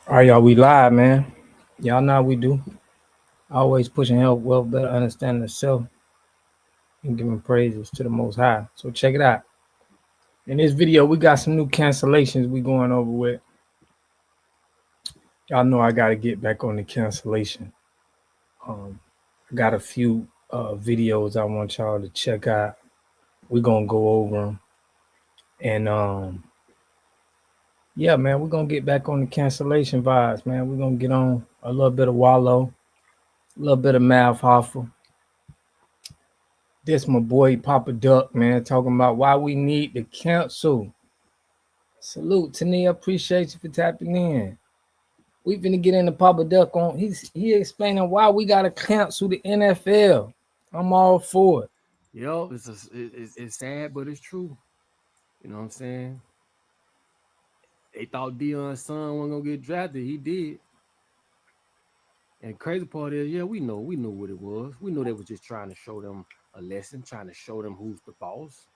All right, y'all, we live, man. Y'all know how we do. Always pushing help, wealth, better understanding the self, and giving praises to the Most High. So check it out. In this video, we got some new cancellations we going over with. Y'all know I got to get back on the cancellation. I got a few videos I want y'all to check out. We're going to go over them. And yeah, man, we're going to get back on the cancellation vibes, man. We're going to get on a little bit of Wallow, a little bit of Mav Hoffa. This my boy Papa Duck, man, talking about why we need to cancel. Salute, Tania. Appreciate you for tapping in. We finna get into Papa Duck on. He explaining why we gotta cancel the NFL. I'm all for it. Yo, it's sad, but it's true. You know what I'm saying? They thought Dion's son wasn't gonna get drafted. He did. And crazy part is, yeah, we knew what it was. We knew they was just trying to show them a lesson, trying to show them who's the boss.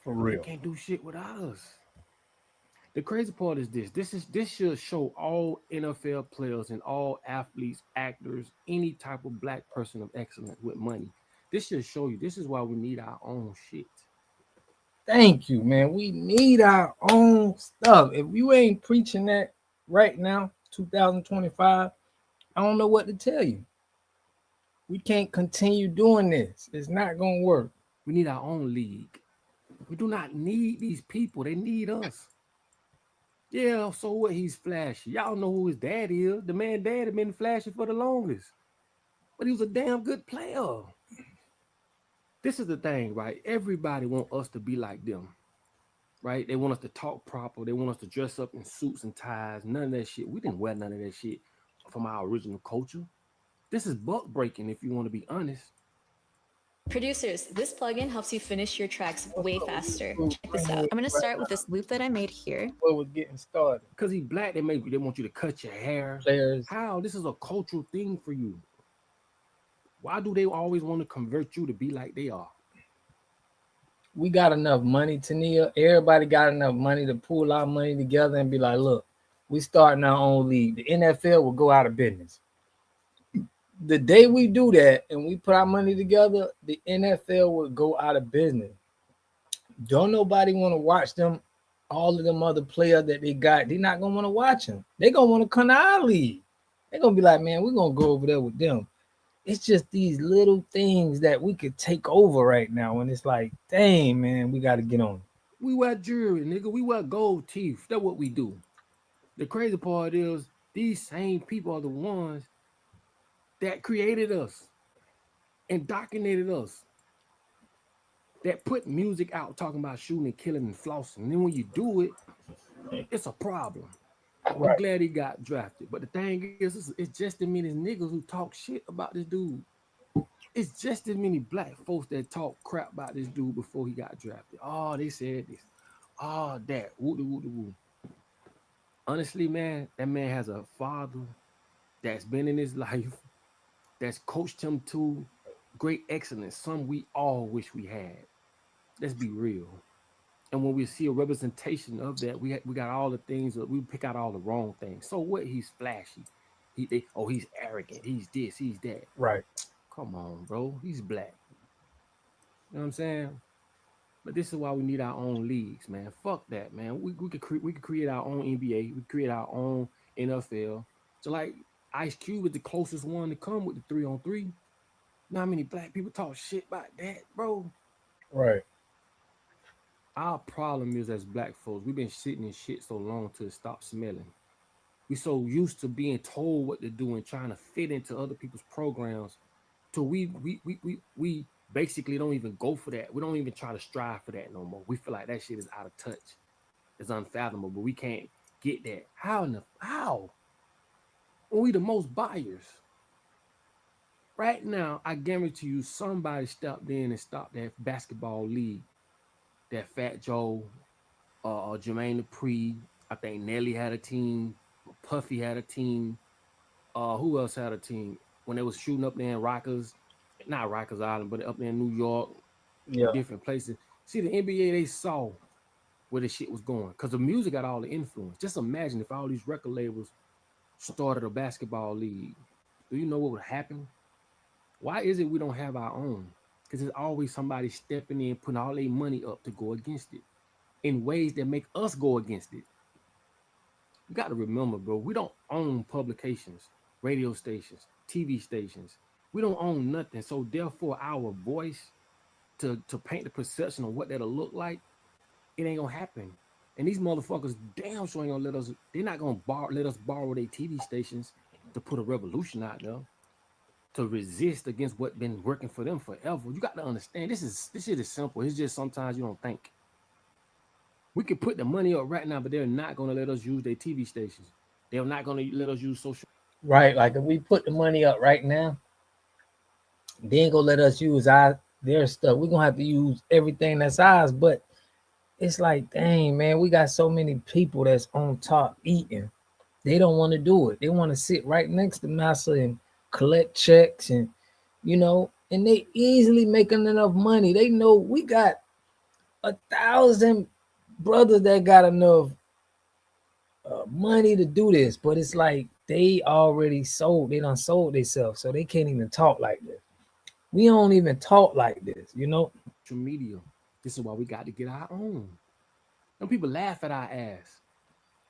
For But they real. can't do shit without us. The crazy part is this. This should show all NFL players and all athletes, actors, any type of black person of excellence with money. This should show you this is why we need our own shit. Thank you, man. We need our own stuff. If you ain't preaching that right now, 2025, I don't know what to tell you. We can't continue doing this. It's not gonna work. We need our own league. We do not need these people. They need us. Yeah, so what? He's flashy. Y'all know who his dad is. The man dad had been flashy for the longest. But he was a damn good player. This is the thing, right? Everybody want us to be like them, right? They want us to talk proper. They want us to dress up in suits and ties. None of that shit. We didn't wear none of that shit from our original culture. This is buck breaking, if you want to be honest. Producers, this plugin helps you finish your tracks way faster. Check this out. I'm going to start with this loop that I made here. What was getting started? Because he's black, they want you to cut your hair. Players. How? This is a cultural thing for you. Why do they always want to convert you to be like they are? We got enough money, Tania. Everybody got enough money to pool our money together and be like, look, we starting our own league. The NFL will go out of business. The day we do that and we put our money together, the NFL will go out of business. Don't nobody want to watch them, all of them other players that they got. They're not going to want to watch them. They're going to want to come to our league. They're going to be like, man, we're going to go over there with them. It's just these little things that we could take over right now. And it's like, dang, man, we got to get on. We wear jewelry, nigga. We wear gold teeth. That's what we do. The crazy part is these same people are the ones that created us, indoctrinated us, that put music out talking about shooting and killing and flossing. And then when you do it, it's a problem. Right. I'm glad he got drafted. But the thing is, it's just as many niggas who talk shit about this dude. It's just as many black folks that talk crap about this dude before he got drafted. Oh, they said this. Oh, that. Woo. Honestly, man, that man has a father that's been in his life, that's coached him to great excellence, some we all wish we had. Let's be real. And when we see a representation of that, we got all the things that we pick out all the wrong things. So what? He's flashy. He's arrogant. He's this. He's that. Right. Come on, bro. He's black. You know what I'm saying? But this is why we need our own leagues, man. Fuck that, man. We could create our own NBA. We could create our own NFL. So like Ice Cube is the closest one to come with the 3-on-3. You know how many black people talk shit about that, bro? Right. Our problem is as black folks, we've been sitting in shit so long till it stops smelling. We so used to being told what to do and trying to fit into other people's programs, till we basically don't even go for that. We don't even try to strive for that no more. We feel like that shit is out of touch. It's unfathomable, but we can't get that. How? When we the most buyers. Right now, I guarantee you somebody stepped in and stopped that basketball league. That Fat Joe, Jermaine Dupri, I think Nelly had a team, Puffy had a team. Who else had a team? When they was shooting up there in not Rikers Island, but up there in New York, different places. See, the NBA, they saw where the shit was going because the music got all the influence. Just imagine if all these record labels started a basketball league, do you know what would happen? Why is it we don't have our own? Because there's always somebody stepping in, putting all their money up to go against it in ways that make us go against it. You got to remember, bro, we don't own publications, radio stations, TV stations. We don't own nothing. So therefore, our voice to paint the perception of what that'll look like, it ain't gonna happen. And these motherfuckers damn sure ain't gonna let us. They're not gonna let us borrow their TV stations to put a revolution out there to resist against what been working for them forever. You got to understand this shit is simple. It's just sometimes you don't think. We could put the money up right now, but they're not gonna let us use their TV stations. They're not gonna let us use social. Right. Like if we put the money up right now, they ain't gonna let us use our their stuff. We're gonna have to use everything that's ours. But it's like, dang, man, we got so many people that's on top eating. They don't want to do it. They want to sit right next to massa and collect checks and and they easily making enough money. They know we got 1,000 brothers that got enough money to do this, but it's like they already sold. They done sold themselves, so they can't even talk like this. We don't even talk like this. media. This is why we got to get our own. Some people laugh at our ass.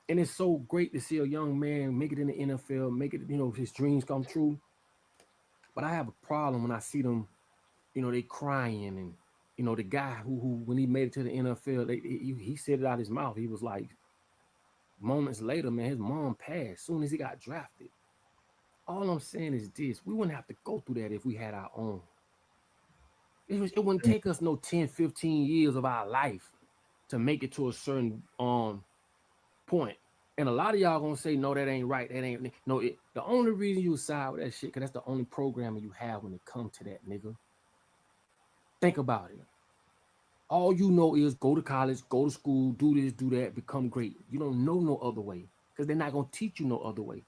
And it's so great to see a young man make it in the NFL, make it, his dreams come true. But I have a problem when I see them, they crying and the guy who when he made it to the NFL, he said it out his mouth. He was like, moments later, man, his mom passed soon as he got drafted. All I'm saying is this: we wouldn't have to go through that if we had our own. It wouldn't take us no 10, 15 years of our life to make it to a certain point. And a lot of y'all gonna say, no, that ain't right. That ain't no. The only reason you side with that shit, because that's the only programming you have when it comes to that, nigga. Think about it. All you know is go to college, go to school, do this, do that, become great. You don't know no other way because they're not gonna teach you no other way.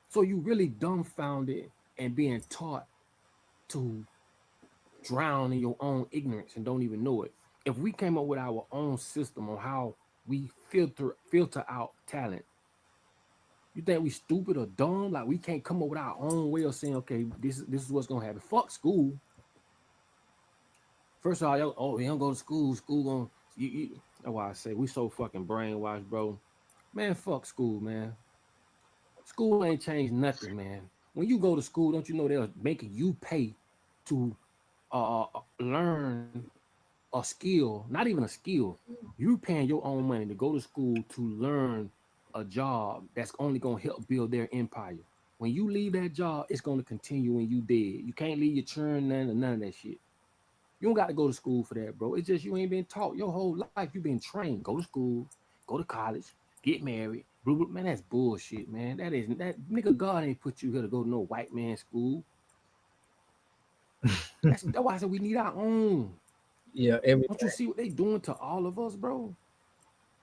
So you really dumbfounded and being taught to drown in your own ignorance and don't even know it. If we came up with our own system on how we filter out talent, you think we stupid or dumb? Like we can't come up with our own way of saying, okay, this is what's gonna happen. Fuck school. First of all, you don't go to school. School gonna that's why I say we so fucking brainwashed, bro. Man, fuck school, man. School ain't changed nothing, man. When you go to school, don't you know they're making you pay to learn a skill, not even a skill. You paying your own money to go to school to learn a job that's only gonna help build their empire. When you leave that job, it's gonna continue when you dead. You can't leave your churn, none of that shit. You don't got to go to school for that, bro. It's just you ain't been taught your whole life. You've been trained. Go to school, go to college, get married. Man, that's bullshit, man. That isn't that nigga. God ain't put you here to go to no white man school. That's why I said we need our own. Yeah, Don't you see what they doing to all of us, bro?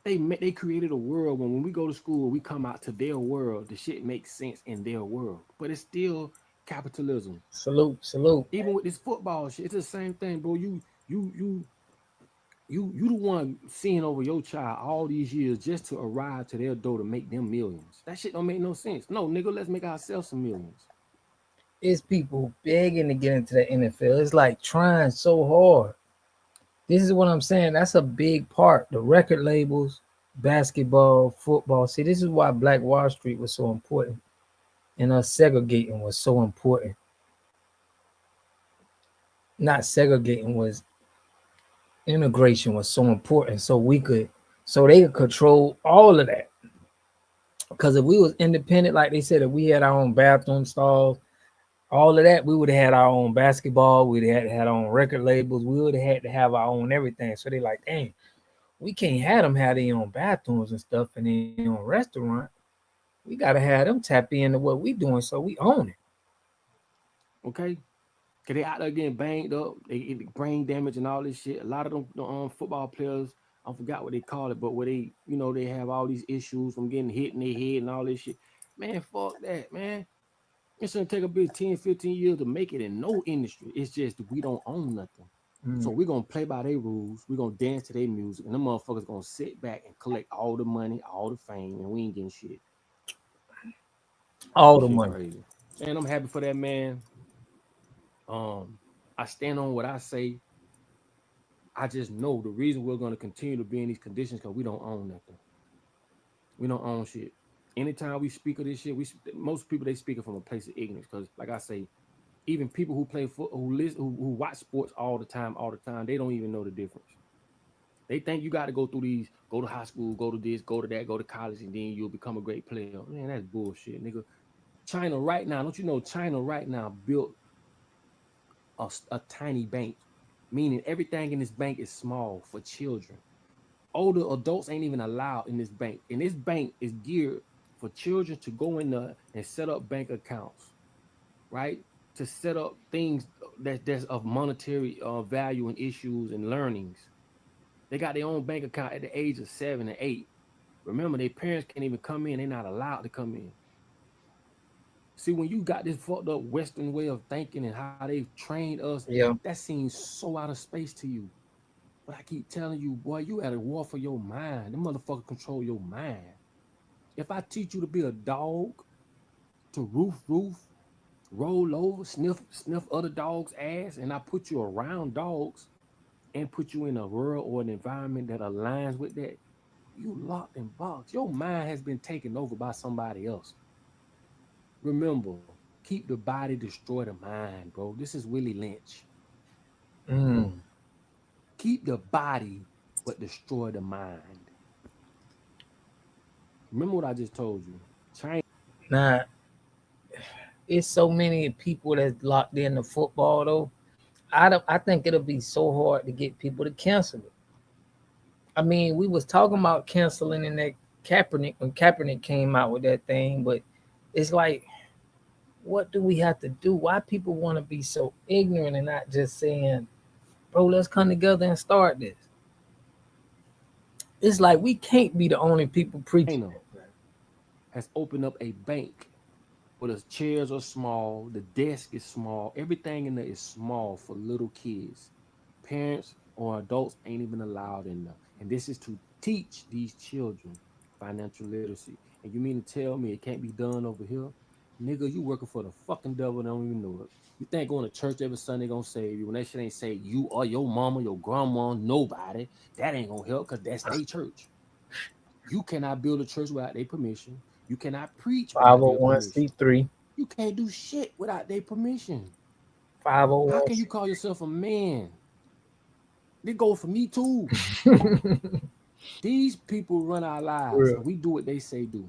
They created a world when we go to school, we come out to their world. The shit makes sense in their world, but it's still capitalism. salute. Even with this football shit, it's the same thing, bro. You you you the one seeing over your child all these years just to arrive to their door to make them millions. That shit don't make no sense. No, nigga, let's make ourselves some millions. It's people begging to get into the NFL. It's like trying so hard. This is what I'm saying. That's a big part. The record labels, basketball, football. See, this is why Black Wall Street was so important, and us segregating was so important. Not segregating was integration was so important. So they could control all of that. Because if we was independent, like they said, if we had our own bathroom stalls, all of that, we would have had our own basketball. We'd have had our own record labels. We would have had to have our own everything. So they like, dang, we can't have them have their own bathrooms and stuff in their own restaurant. We gotta have them tap into what we doing so we own it. Okay? Cause they out there getting banged up, they get brain damage and all this shit. A lot of them football players, I forgot what they call it, but where they, they have all these issues from getting hit in their head and all this shit. Man, fuck that, man. It's gonna take a bit 10, 15 years to make it in no industry. It's just we don't own nothing. So Mm. we're gonna play by their rules, we're gonna dance to their music, and them motherfuckers gonna sit back and collect all the money, all the fame, and we ain't getting shit. All This the shit money. crazy. Man, I'm happy for that man. I stand on what I say. I just know the reason we're going to continue to be in these conditions because we don't own nothing. We don't own shit. Anytime we speak of this shit, most people they speak it from a place of ignorance. Because, like I say, even people who play foot, who listen, who watch sports all the time, they don't even know the difference. They think you got to go through these, go to high school, go to this, go to that, go to college, and then you'll become a great player. Man, that's bullshit, nigga. China right now, don't you know China right now built a tiny bank, meaning everything in this bank is small for children. Older adults ain't even allowed in this bank. And this bank is geared for children to go in there and set up bank accounts, right? To set up things that's of monetary value and issues and learnings. They got their own bank account at the age of 7 and 8. Remember, their parents can't even come in. They're not allowed to come in. See, when you got this fucked up Western way of thinking and how they've trained us, Yeah. that seems so out of space to you. But I keep telling you, boy, you at a war for your mind. The motherfucker control your mind. If I teach you to be a dog, to roof, roll over, sniff other dogs' ass, and I put you around dogs and put you in a world or an environment that aligns with that, you locked in box. Your mind has been taken over by somebody else. Remember, keep the body, destroy the mind, bro. This is Willie Lynch. Mm. Keep the body, but destroy the mind. Remember what I just told you. Change. Now, it's so many people that's locked into football though. I think it'll be so hard to get people to cancel it. I mean, we was talking about canceling in that Kaepernick when Kaepernick came out with that thing, but it's like, what do we have to do? Why people want to be so ignorant and not just saying, bro, let's come together and start this? It's like we can't be the only people preaching China that, man. has opened up a bank where the chairs are small, the desk is small, everything in there is small for little kids. Parents or adults ain't even allowed in there. And this is to teach these children financial literacy. And you mean to tell me it can't be done over here? Nigga, you working for the fucking devil and don't even know it. You think going to church every Sunday gonna save you when that shit ain't say you or your mama, your grandma, nobody. That ain't gonna help because that's their church. You cannot build a church without their permission. You cannot preach without their permission. 501c3, You can't do shit without their permission. How can you 501c. call yourself a man? They go for me too. These people run our lives Real. and we do what they say do.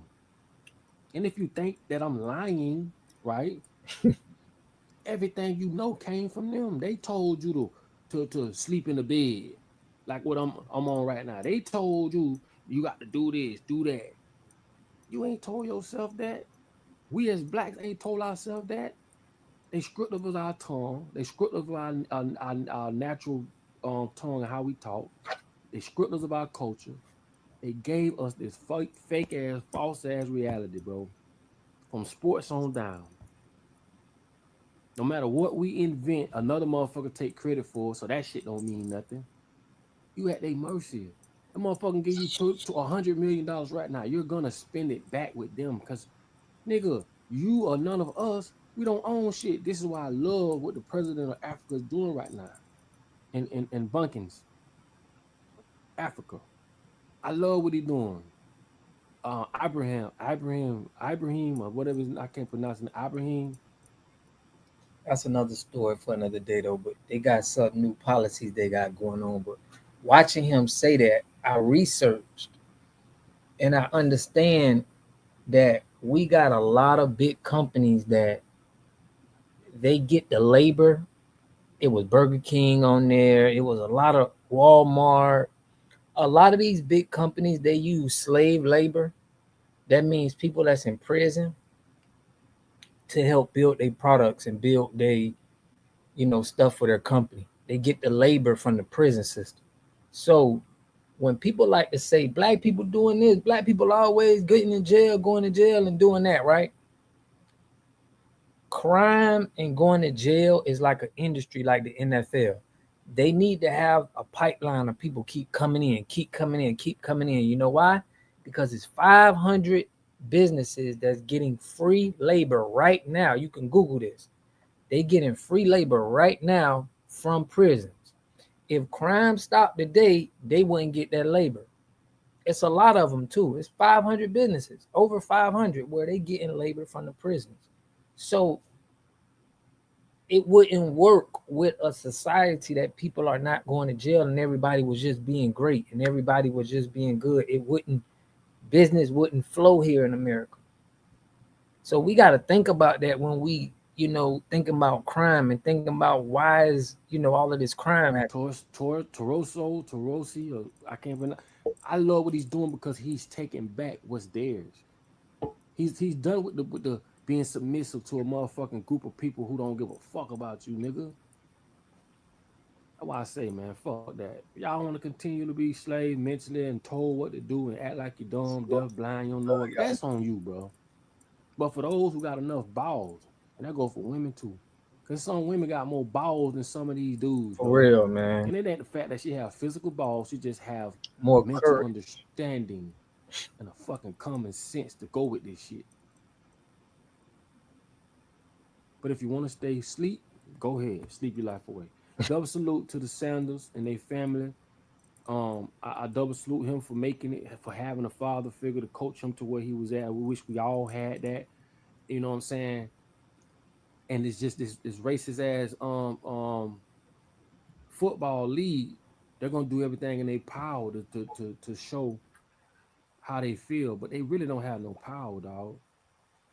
And if you think that I'm lying, right? Everything you know came from them. They told you to sleep in the bed like what I'm on right now. They told you you got to do this, do that. You ain't told yourself that. We as blacks ain't told ourselves that. They stripped of us our tongue. They stripped of our natural tongue and how we talk. They stripped us of our culture. They gave us this fake ass, false ass reality, bro. From sports on down. No matter what we invent, another motherfucker take credit for, so that shit don't mean nothing. You at their mercy. That motherfucker give you to $100 million right now. You're gonna spend it back with them because nigga, you or none of us, we don't own shit. This is why I love what the president of Africa is doing right now. In Bunkins, Africa. I love what he's doing. Ibrahim, or whatever I can't pronounce it. Ibrahim. That's another story for another day though. But they got some new policies they got going on. But watching him say that, I researched and I understand that we got a lot of big companies that they get the labor. It was Burger King on there. It was a lot of Walmart. A lot of these big companies they use slave labor. That means people that's in prison to help build their products and build their stuff for their company. They get the labor from the prison system. So when people like to say black people doing this, black people always getting in jail, going to jail, and doing that, right? Crime and going to jail is like an industry like the NFL. They need to have a pipeline of people keep coming in, keep coming in, keep coming in. You know why? Because it's $500 businesses that's getting free labor right now. You can Google this. They getting free labor right now from prisons. If crime stopped today, they wouldn't get that labor. It's a lot of them too. It's 500 businesses, over 500, where they getting labor from the prisons. So it wouldn't work with a society that people are not going to jail and everybody was just being great and everybody was just being good. It wouldn't, business wouldn't flow here in America. So we got to think about that when we, thinking about crime and thinking about why is, all of this crime happening. Torosi, or I can't even. I love what he's doing because he's taking back what's theirs. He's done with the being submissive to a motherfucking group of people who don't give a fuck about you, nigga. That's why I say, man, fuck that. Y'all want to continue to be slaves mentally and told what to do and act like you dumb, deaf, blind, you don't know what. That's on you, bro. But for those who got enough balls, and that go for women too, because some women got more balls than some of these dudes, For bro. real, man. And it ain't the fact that she have physical balls; she just have More mental courage. understanding and a fucking common sense to go with this shit. But if you want to stay sleep, go ahead, sleep your life away. Double salute to the Sanders and their family. I double salute him for making it, for having a father figure to coach him to where he was at. We wish we all had that. You know what I'm saying? And it's just this racist ass football league. They're gonna do everything in their power to show how they feel, but they really don't have no power, dog.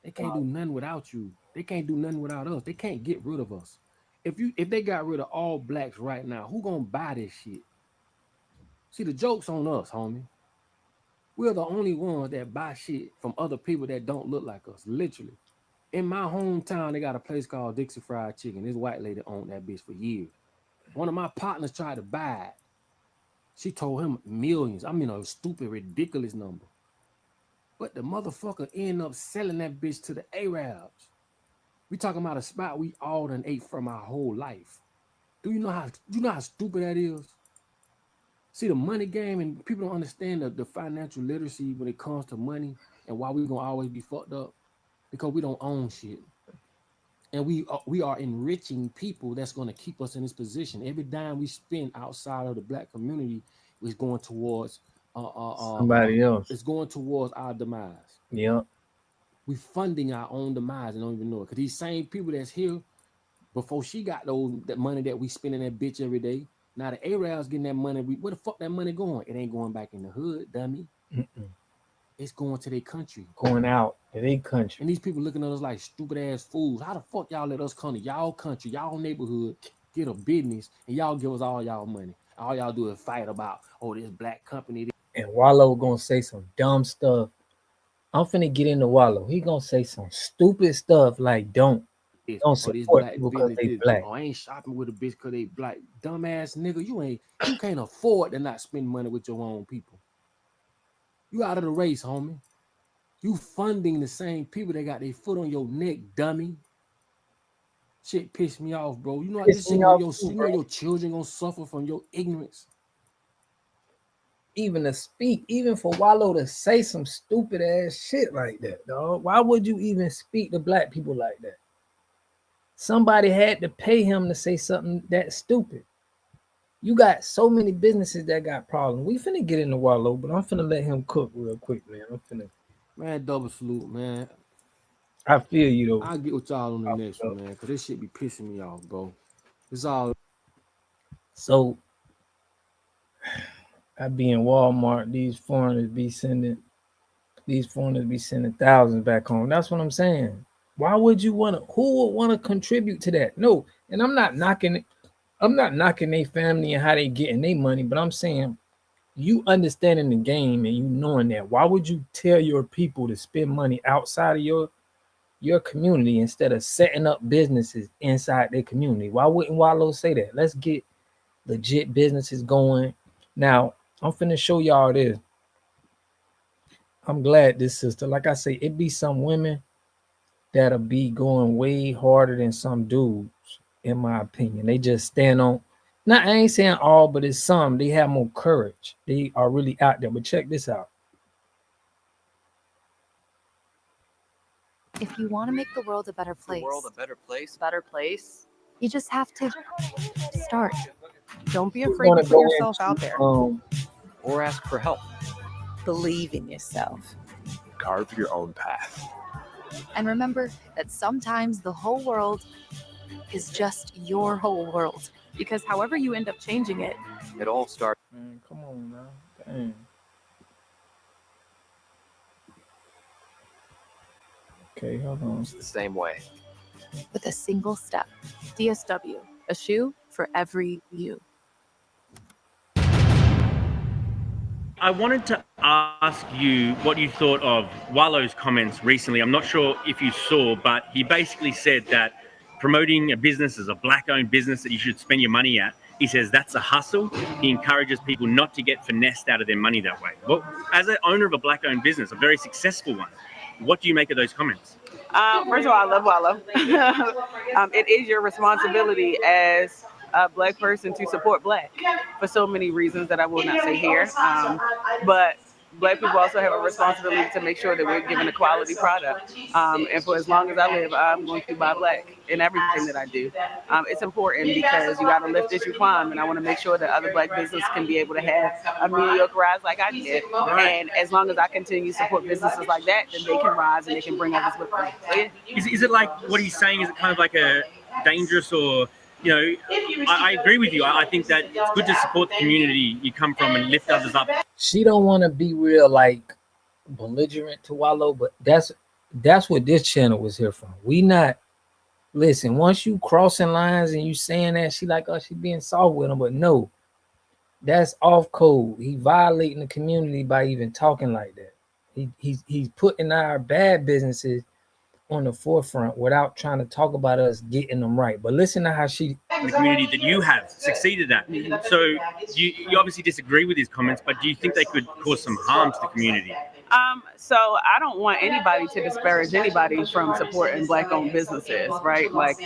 They can't do nothing without you. They can't do nothing without us. They can't get rid of us. If they got rid of all blacks right now, who gonna buy this shit? See, the joke's on us, homie. We're the only ones that buy shit from other people that don't look like us. Literally. In my hometown, they got a place called Dixie Fried Chicken. This white lady owned that bitch for years. One of my partners tried to buy it. She told him millions. I mean, a stupid, ridiculous number. But the motherfucker ended up selling that bitch to the Arabs. We talking about a spot we all done ate from our whole life. Do you know how stupid that is? See, the money game, and people don't understand the financial literacy when it comes to money and why we gonna always be fucked up, because we don't own shit. And we are enriching people that's going to keep us in this position. Every dime we spend outside of the black community is going towards Somebody else. it's going towards our demise. Yeah. We funding our own demise and don't even know it. Because these same people that's here before she got that money that we spending that bitch every day. Now the Arabs getting that money. Where the fuck that money going? It ain't going back in the hood, dummy. Mm-mm. It's going to their country. Going out to their country. And these people looking at us like stupid ass fools. How the fuck y'all let us come to y'all country, y'all neighborhood, get a business, and y'all give us all y'all money? All y'all do is fight about, oh, this black company. And Wallow gonna say some dumb stuff. I'm finna get into Wallow. He gonna say some stupid stuff like don't Or this support black people because business, they this, black. oh, I ain't shopping with a bitch because they black. Dumbass nigga, you can't afford to not spend money with your own people. You out of the race, homie. You funding the same people that got their foot on your neck, dummy. Shit pissed me off, bro. You know Piss this shit me gonna off too, bro. your children gonna suffer from your ignorance. Even to speak, even for Wallow to say some stupid ass shit like that, dog. Why would you even speak to black people like that? Somebody had to pay him to say something that stupid. You got so many businesses that got problems. We finna get into Wallow, but I'm finna let him cook real quick, man. I'm finna. Man, double salute, man. I feel you though. I'll get with y'all on the next one, man, because this shit be pissing me off, bro. It's all So I be in Walmart. These foreigners be sending thousands back home. That's what I'm saying. Why would you want to? Who would want to contribute to that? No, and I'm not knocking it. I'm not knocking their family and how they getting their money, but I'm saying you understanding the game and you knowing that. Why would you tell your people to spend money outside of your community instead of setting up businesses inside their community? Why wouldn't Wallow say that? Let's get legit businesses going. Now, I'm finna show y'all this. I'm glad this sister, like I say, it be some women that'll be going way harder than some dudes, in my opinion. They just stand on, not I ain't saying all, but it's some. They have more courage. They are really out there. But check this out. If you want to make the world a better place, better place. you just have to start. Don't be We're afraid to gonna put go yourself out into, there or ask for help. Believe in yourself. Carve your own path. And remember that sometimes the whole world is just your whole world. Because however you end up changing it, it all starts. Man, come on now. Dang. Okay, hold on. the same way. With a single step. DSW, a shoe for every you. I wanted to ask you what you thought of Wallo's comments recently. I'm not sure if you saw, but he basically said that promoting a business as a black-owned business that you should spend your money at, he says that's a hustle. He encourages people not to get finessed out of their money that way. Well, as an owner of a black-owned business, a very successful one, what do you make of those comments? First of all, I love Wallow. It is your responsibility as a black person to support black for so many reasons that I will not say here. But black people also have a responsibility to make sure that we're given a quality product. And for as long as I live, I'm going to buy black in everything that I do. It's important because you got to lift as you climb, and I want to make sure that other black businesses can be able to have a mediocre rise like I did. And as long as I continue to support businesses like that, then they can rise and they can bring others with them. So, yeah. Is it like what he's saying? Is it kind of like a dangerous or, you know, I agree with you. I think that it's good to support the community you come from and lift others up. She don't want to be real like belligerent to Wallow, but that's what this channel was here from. We not listen. Once you crossing lines and you saying that, she like, oh, she being soft with him, but no, that's off code. He violating the community by even talking like that. He's putting our bad businesses on the forefront without trying to talk about us getting them right. But listen to how she the community that you have succeeded at. So you obviously disagree with his comments, but do you think they could cause some harm to the community? So I don't want anybody to disparage anybody from supporting black-owned businesses, right? Like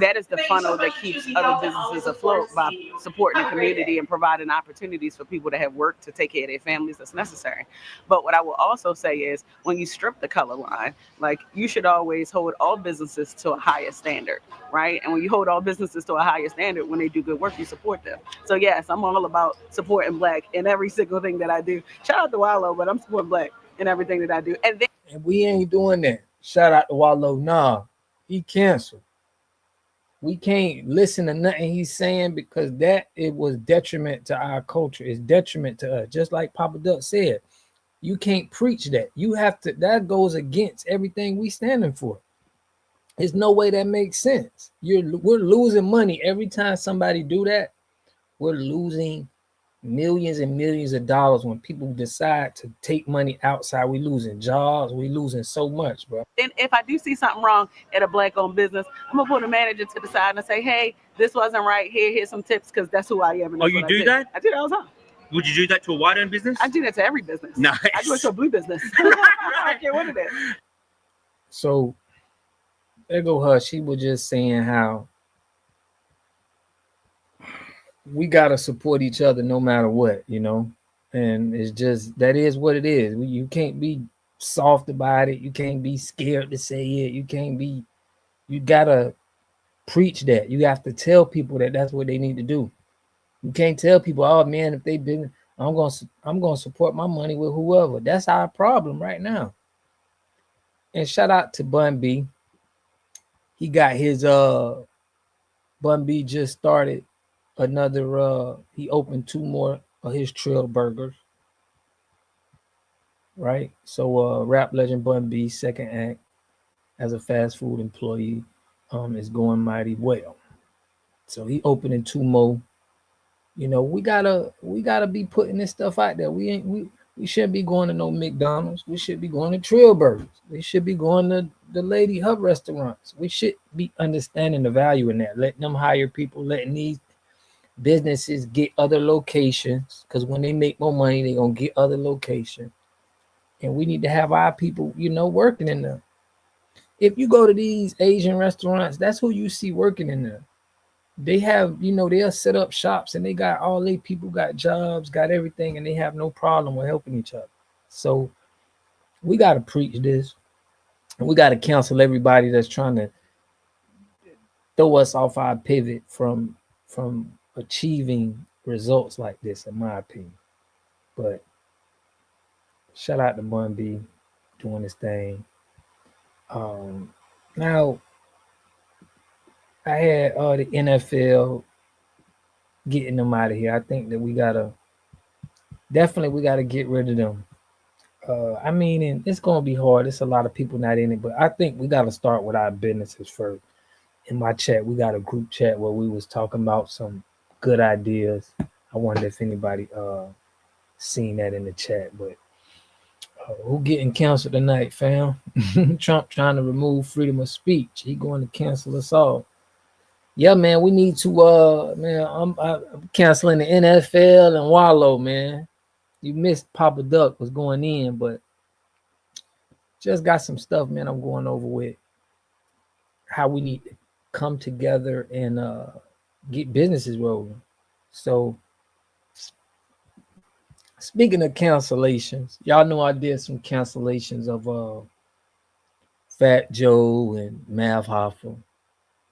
that is the funnel that keeps other businesses afloat by supporting the community and providing opportunities for people to have work to take care of their families that's necessary. But what I will also say is when you strip the color line, like you should always hold all businesses to a higher standard, right? And when you hold all businesses to a higher standard, when they do good work, you support them. So yes, I'm all about supporting black in every single thing that I do. Shout out to Wallow, but I'm supporting black in everything that I do. And we ain't doing that. Shout out to Wallow. Nah, he canceled. We can't listen to nothing he's saying because that it was detriment to our culture. It's detriment to us. Just like Papa Duck said, you can't preach that. You have to. That goes against everything we standing for. There's no way that makes sense. We're losing money every time somebody do that. We're losing millions and millions of dollars when people decide to take money outside. We losing jobs. We losing so much, bro. And if I do see something wrong at a black-owned business, I'm gonna put a manager to the side and say, "Hey, this wasn't right. Here's some tips," because that's who I am. Oh, you do that? I do that all the time. Would you do that to a white-owned business? I do that to every business. Nice. I do it to a blue business. I don't care what it is. So there go her. She was just saying how we gotta support each other no matter what, you know. And it's just that is what it is. You can't be soft about it. You can't be scared to say it. You gotta preach that. You have to tell people that that's what they need to do. You can't tell people, oh man, if they been, I'm gonna support my money with whoever. That's our problem right now. And shout out to Bun B. He got his Bun B just started another he opened 2 more of his trail burgers. Right? So rap legend Bun B, second act as a fast food employee is going mighty well. So he opening 2 more. You know, we gotta be putting this stuff out there. We shouldn't be going to no McDonald's. We should be going to Trill Burgers. We should be going to the Lady Hub restaurants. We should be understanding the value in that. Letting them hire people, letting these businesses get other locations. Because when they make more money, they're gonna get other locations. And we need to have our people, you know, working in them. If you go to these Asian restaurants, that's who you see working in there. They have, you know, they'll set up shops and they got all their people got jobs, got everything, and they have no problem with helping each other. So we got to preach this. And we got to cancel everybody that's trying to throw us off our pivot from achieving results like this, in my opinion. But shout out to Bun B doing this thing. Now I had the NFL getting them out of here. I think that we gotta get rid of them. I mean, and it's gonna be hard. It's a lot of people not in it, but I think we gotta start with our businesses first. In my chat, we got a group chat where we was talking about some good ideas. I wonder if anybody seen that in the chat, but who getting canceled tonight, fam? Trump trying to remove freedom of speech. He going to cancel us all. Yeah, man, we need to man, I'm canceling the NFL and Wallow, man. You missed Papa Duck was going in, but just got some stuff, man, I'm going over with how we need to come together and get businesses rolling. So speaking of cancellations, y'all know I did some cancellations of Fat Joe and Mav Hoffa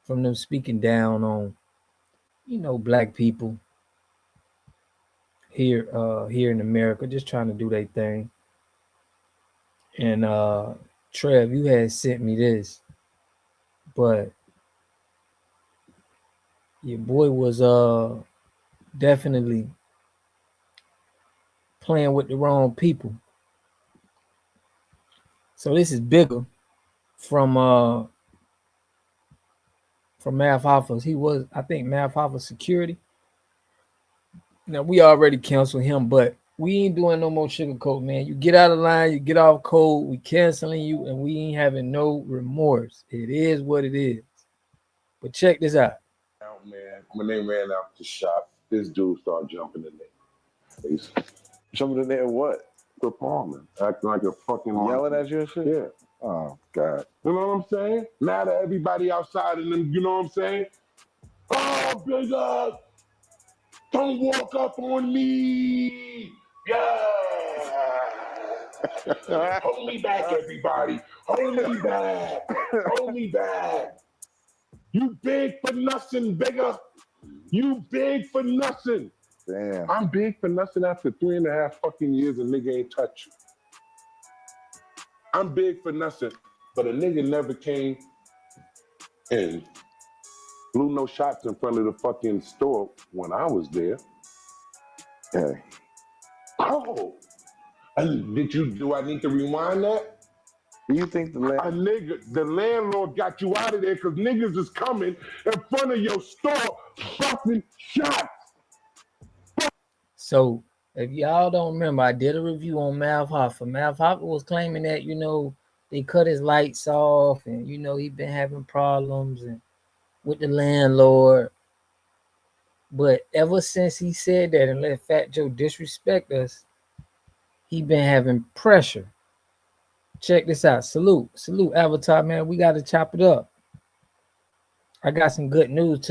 from them speaking down on, black people here in America, just trying to do their thing. And Trev, you had sent me this, but your boy was definitely playing with the wrong people. So this is bigger from Mav Hoffa's. He was, I think, Mav Hoffa's security. Now we already canceled him, but we ain't doing no more sugarcoat, man. You get out of line, you get off code, we canceling you, and we ain't having no remorse. It is what it is. But check this out. Man, when they ran out the shop, this dude started jumping in there. Jumping in there what? Performing, acting like a fucking yelling at you and shit? Yeah. Oh, God. You know what I'm saying? Now that everybody outside of them, you know what I'm saying? Oh, big up! Don't walk up on me! Yeah! Hold me back, everybody! Hold me back! Hold me back! You big for nothing, bigger! You big for nothing! Damn. I'm big for nothing after 3.5 fucking years and nigga ain't touch you. I'm big for nothing, but a nigga never came and blew no shots in front of the fucking store when I was there. Hey. Oh, do I need to rewind that? Do you think the landlord got you out of there because niggas is coming in front of your store busting shots? So if y'all don't remember, I did a review on Mav Hoffa. Mav Hoffa was claiming that, they cut his lights off and, he been having problems and with the landlord. But ever since he said that and let Fat Joe disrespect us, he been having pressure. Check this out. Salute, Avatar, man. We got to chop it up. I got some good news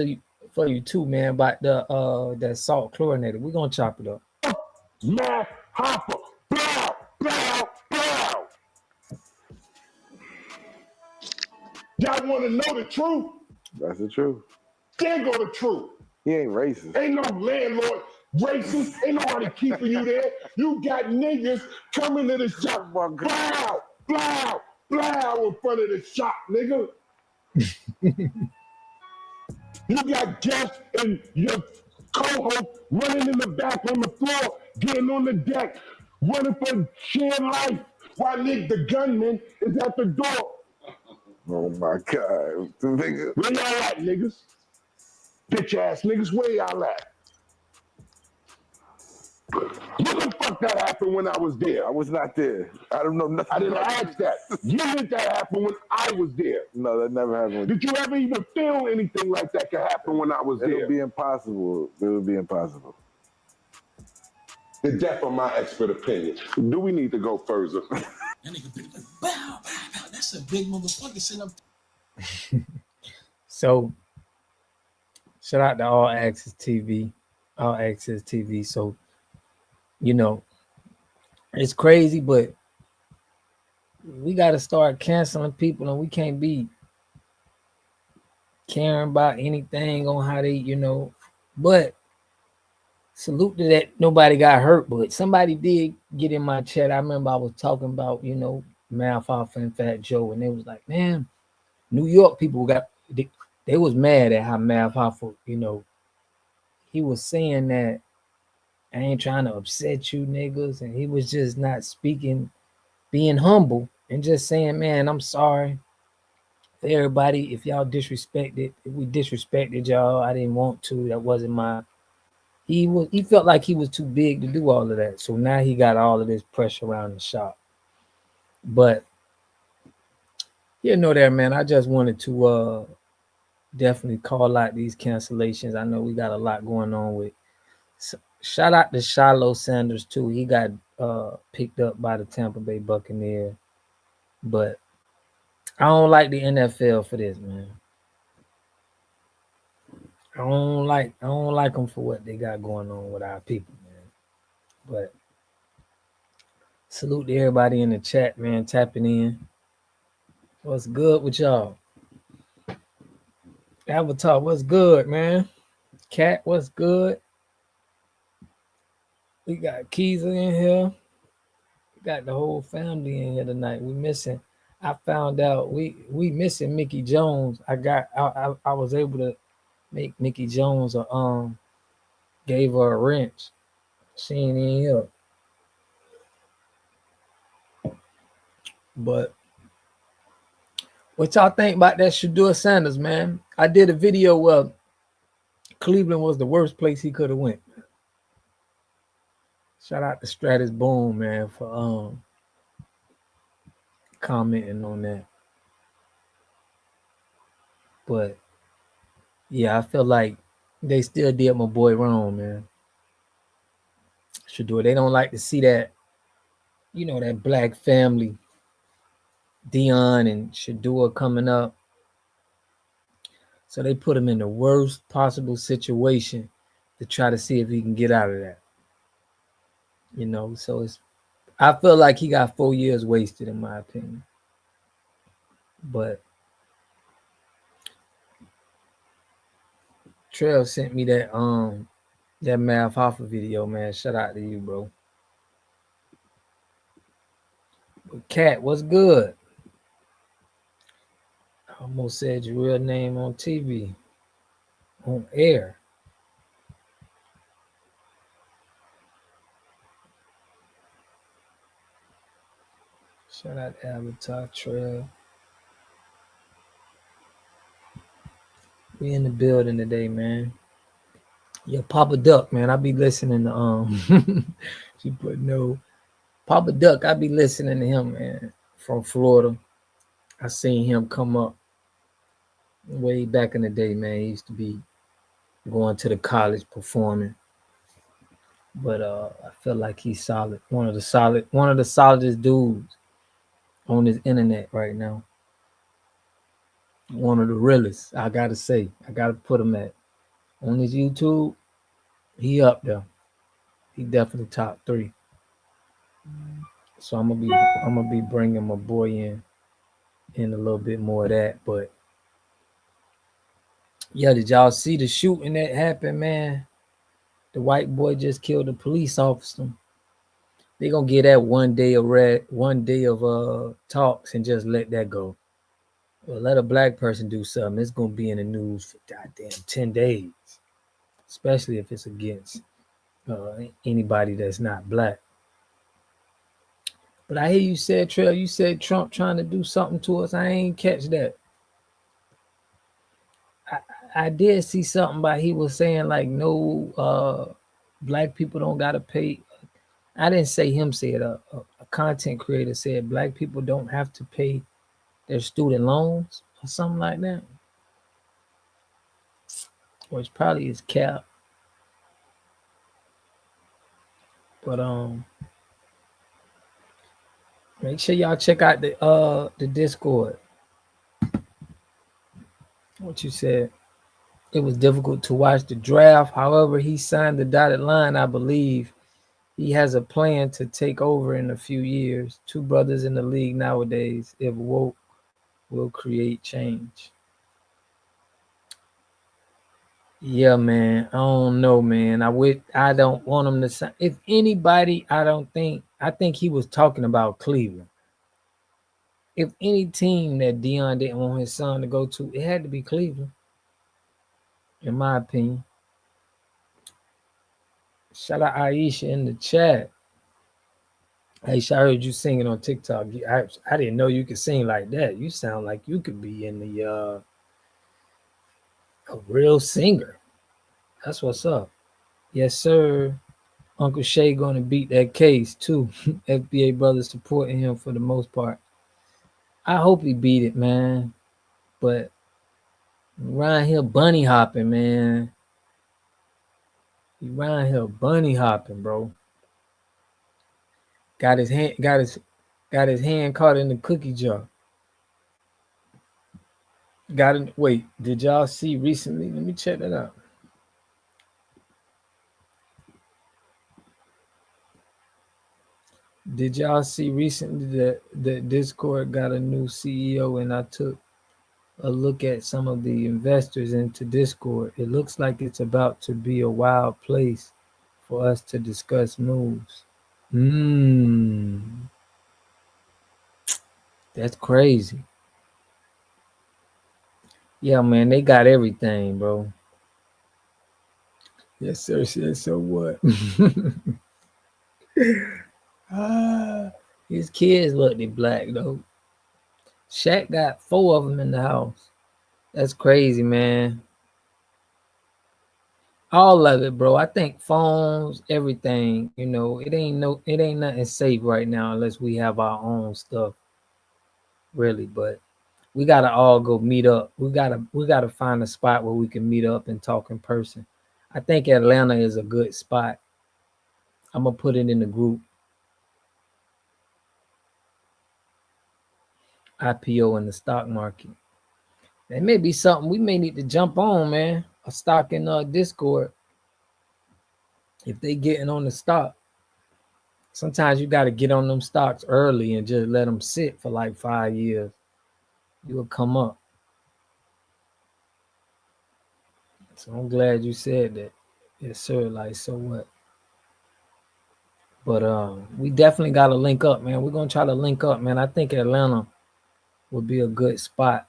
for you too, man, about that salt chlorinator. We're gonna chop it up. Mav Hoffa, blow, blow, blow. Y'all want to know the truth? That's the truth. There go the truth. He ain't racist. Ain't no landlord racist. Ain't nobody keeping you there. You got niggas coming to the shop. Blow, blow, blow in front of the shop, nigga. You got guests and your co-host running in the back on the floor, getting on the deck, running for sheer life, while the gunman is at the door. Oh my God. Where y'all at, niggas? Bitch ass niggas, where y'all at? What the fuck that happened when I was there? I was not there. I don't know nothing. I didn't ask that. You did that happen when I was there. No, that never happened. Did you ever even feel anything like that could happen when I was there? It would be impossible. It would be impossible. The death of my expert opinion. Do we need to go further? That nigga picked like, bow, bow, bow. That's a big motherfucker sitting up. So, shout out to All Access TV. So, it's crazy, but We got to start canceling people, and we can't be caring about anything on how they, But salute to that nobody got hurt, but somebody did get in my chat. I remember I was talking about, Math Alpha and Fat Joe, and they was like, man, New York people they was mad at how Math Alpha, he was saying that I ain't trying to upset you niggas, and he was just not speaking, being humble and just saying, man, I'm sorry for everybody if y'all disrespected, if we disrespected y'all. I didn't want to. That wasn't my. He felt like he was too big to do all of that. So now he got all of this pressure around the shop. But there, man. I just wanted to definitely call out these cancellations. I know we got a lot going on with. Shout out to Shiloh Sanders too. He got picked up by the Tampa Bay Buccaneers. But I don't like the NFL for this, man. I don't like them for what they got going on with our people, man. But salute to everybody in the chat, man, tapping in. What's good with y'all? Avatar, what's good, man? Cat, what's good? We got Keezer in here. We got the whole family in here tonight. We missing. I found out we missing Mickey Jones. I was able to make Mickey Jones gave her a wrench. She ain't in here. But what y'all think about that Shador Sanders, man? I did a video where Cleveland was the worst place he could have went. Shout out to Stratus Boom, man, for commenting on that. But yeah, I feel like they still did my boy wrong, man. Shador, they don't like to see that, that black family, Dion and Shador coming up. So they put him in the worst possible situation to try to see if he can get out of that. So I feel like he got 4 years wasted, in my opinion. But Trail sent me that Math Hoffa video, man. Shout out to you, bro. But Cat, what's good? I almost said your real name on TV, on air. Shout out to Avatar Trail. We in the building today, man. Yeah, Papa Duck, man. I be listening to she put no Papa Duck. I be listening to him, man, from Florida. I seen him come up way back in the day, man. He used to be going to the college performing. But I feel like he's solid. One of the solidest dudes on this internet right now. One of the realest, I gotta say. I gotta put him on his YouTube. He up there. He definitely top 3. So I'm gonna be bringing my boy in a little bit more of that. But yeah, did y'all see the shooting that happened, man? The white boy just killed a police officer. They gonna get that 1 day of talks and just let that go. Well, let a black person do something. It's gonna be in the news for goddamn 10 days, especially if it's against anybody that's not black. But I hear you said, Trail, you said Trump trying to do something to us. I ain't catch that. I did see something about he was saying like no black people don't gotta pay. I didn't say him said a content creator said black people don't have to pay their student loans or something like that. Or it's probably his cap. But make sure y'all check out the Discord. What you said. It was difficult to watch the draft. However, he signed the dotted line, I believe, He has a plan to take over in a few years. Two brothers in the league nowadays, if woke, will create change. Yeah, man. I don't know, man. I don't want him to sign. If anybody, I think he was talking about Cleveland. If any team that Dion didn't want his son to go to, it had to be Cleveland, in my opinion. Shout out Aisha in the chat. Aisha, I heard you singing on TikTok. I didn't know you could sing like that. You sound like you could be in the a real singer. That's what's up. Yes, sir. Uncle Shay going to beat that case too. FBA brothers supporting him for the most part. I hope he beat it, man. But around here bunny hopping, man. He around here bunny hopping, bro. Got his hand caught in the cookie jar. Got it. Wait, did y'all see recently? Let me check that out. Did y'all see recently that Discord got a new CEO, and I took a look at some of the investors into Discord. It looks like it's about to be a wild place for us to discuss moves. That's crazy. Yeah, man, they got everything, bro. Yes, sir. So what? His kids look they black though. Shaq got 4 of them in the house. That's crazy, man. All of it, bro. I think phones, everything. It ain't nothing safe right now unless we have our own stuff, really. But we gotta all go meet up. We gotta find a spot where we can meet up and talk in person. I think Atlanta is a good spot. I'm gonna put it in the group. IPO in the stock market. That may be something we may need to jump on, man. A stock in Discord. If they getting on the stock, sometimes you got to get on them stocks early and just let them sit for like 5 years. You will come up. So I'm glad you said that. Yes, sir. Like, so what? But we definitely got to link up, man. We're gonna try to link up, man. I think Atlanta would be a good spot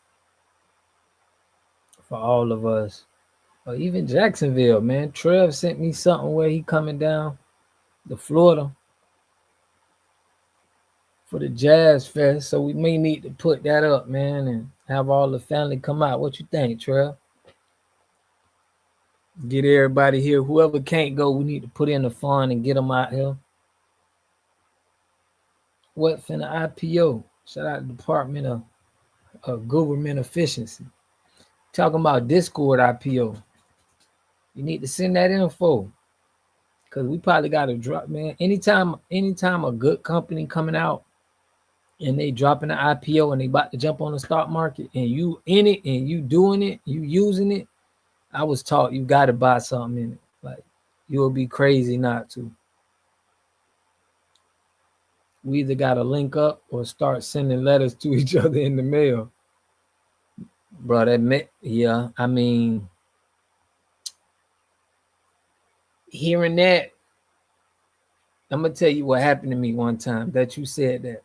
for all of us. Or even Jacksonville, man. Trev sent me something where he coming down to Florida for the Jazz Fest. So we may need to put that up, man, and have all the family come out. What you think, Trev? Get everybody here. Whoever can't go, we need to put in the fund and get them out here. What finna IPO? Shout out to the Department of Government Efficiency. Talking about Discord IPO. You need to send that info. Cause we probably gotta drop, man. Anytime a good company coming out and they dropping the IPO and they about to jump on the stock market and you in it and you doing it, you using it, I was taught you gotta buy something in it. Like you'll be crazy not to. We either gotta link up or start sending letters to each other in the mail. Bro, I mean, hearing that, I'm gonna tell you what happened to me one time that you said that.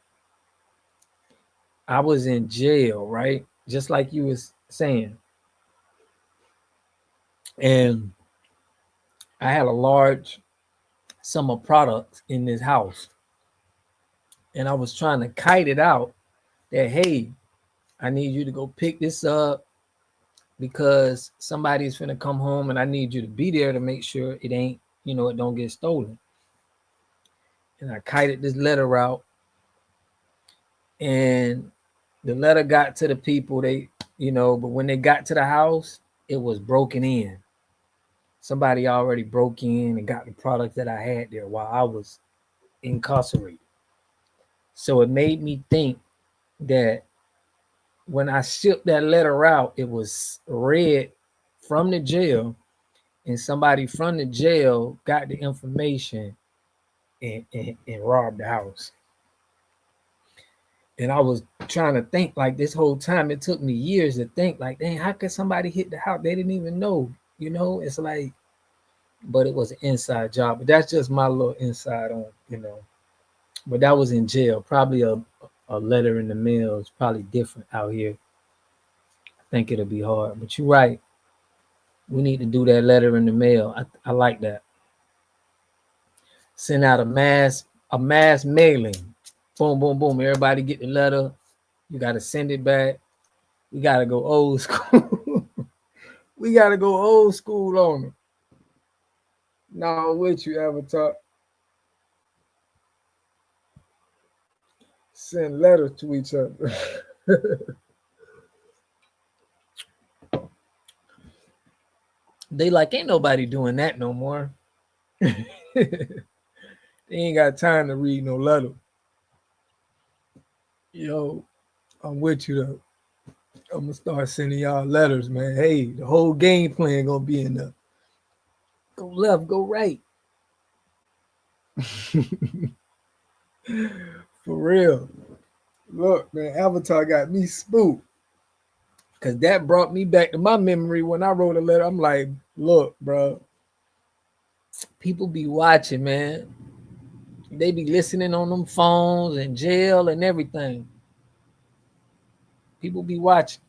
I was in jail, right? Just like you was saying. And I had a large sum of products in this house. And I was trying to kite it out that, hey, I need you to go pick this up because somebody's gonna come home and I need you to be there to make sure it ain't, it don't get stolen. And I kited this letter out, and the letter got to the people, but when they got to the house, it was broken in. Somebody already broke in and got the product that I had there while I was incarcerated. So it made me think that when I shipped that letter out, it was read from the jail, and somebody from the jail got the information and robbed the house. And I was trying to think like this whole time. It took me years to think like, dang, how could somebody hit the house? They didn't even know. It's like, but it was an inside job. But that's just my little inside on. But that was in jail. Probably a letter in the mail is probably different out here. I think it'll be hard. But you're right. We need to do that letter in the mail. I like that. Send out a mass mailing. Boom, boom, boom. Everybody get the letter. You got to send it back. We got to go old school. We got to go old school on them. No, with you, Avatar. Send letters to each other. They like, ain't nobody doing that no more. They ain't got time to read no letter. Yo, I'm with you though. I'm gonna start sending y'all letters, man. Hey, the whole game plan gonna be in there. Go left, go right. For real. Look, man, Avatar got me spooked. Cause that brought me back to my memory when I wrote a letter. I'm like, look, bro, people be watching, man. They be listening on them phones in jail and everything. People be watching.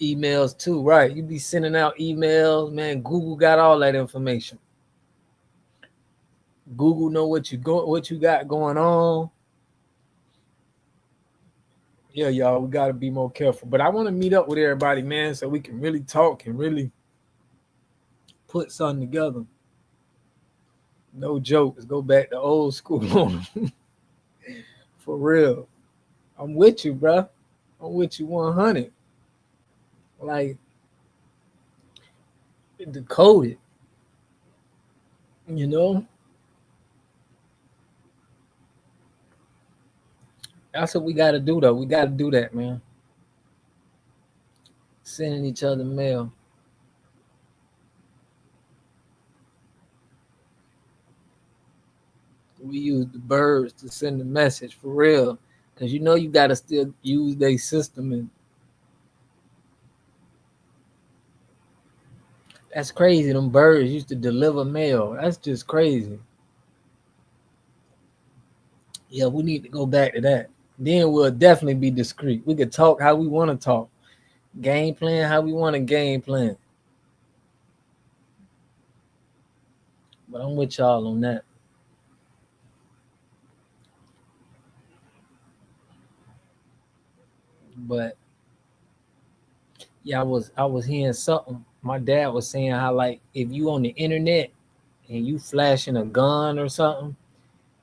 Emails too, right? You be sending out emails, man. Google got all that information. Google know what you got going on. Yeah, y'all, we gotta be more careful. But I want to meet up with everybody, man, so we can really talk and really put something together. No joke. Let's go back to old school on them. For real. I'm with you, bro. I'm with you 100. Like, decoded. You know, that's what we got to do, though. We got to do that, man. Sending each other mail. We use the birds to send the message for real, because you got to still use their system, and that's crazy. Them birds used to deliver mail. That's just crazy. Yeah, we need to go back to that. Then we'll definitely be discreet. We could talk how we want to talk, game plan how we want to game plan. But I'm with y'all on that. But yeah, I was hearing something. My dad was saying how, like, if you on the internet and you flashing a gun or something,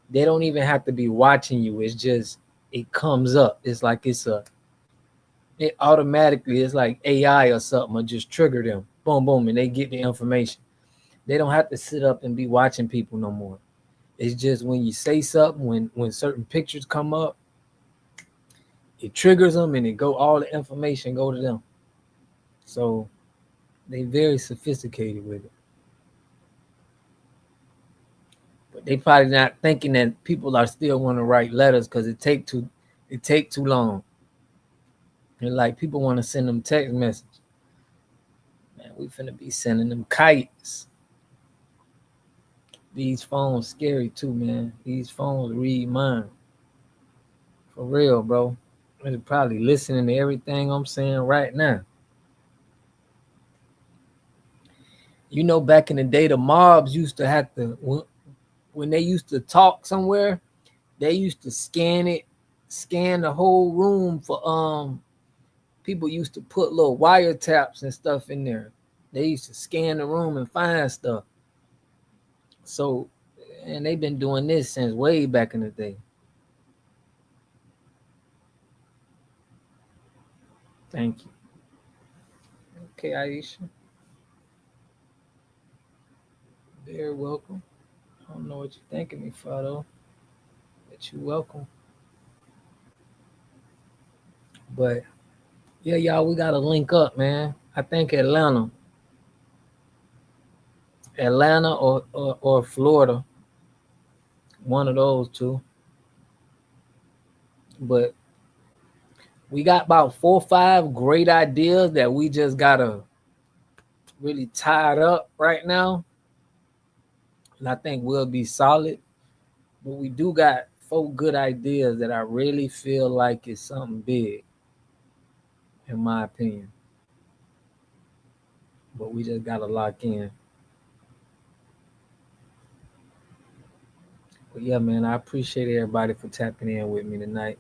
they don't even have to be watching you. It's just it comes up. It's like it automatically, it's like AI or something, or just trigger them. Boom, boom, and they get the information. They don't have to sit up and be watching people no more. It's just when you say something, when certain pictures come up, it triggers them and all the information go to them. So they very sophisticated with it. But they probably not thinking that people are still want to write letters because it take too long. And like people want to send them text message. Man, we finna be sending them kites. These phones scary too, man. These phones read mine. For real, bro. They're probably listening to everything I'm saying right now. Back in the day, the mobs used to have to, when they used to talk somewhere, they used to scan the whole room for people used to put little wiretaps and stuff in there. They used to scan the room and find stuff. So, and they've been doing this since way back in the day. Thank you. Okay, Aisha. Very welcome. I don't know what you're thanking me for though. But you're welcome. But yeah, y'all, we gotta link up, man. I think Atlanta or Florida. one of those two. But we got about 4 or 5 great ideas that we just gotta really tie it up right now, and I think we'll be solid. But we do got 4 good ideas that I really feel like is something big, in my opinion. But we just gotta lock in. But yeah, man, I appreciate everybody for tapping in with me tonight,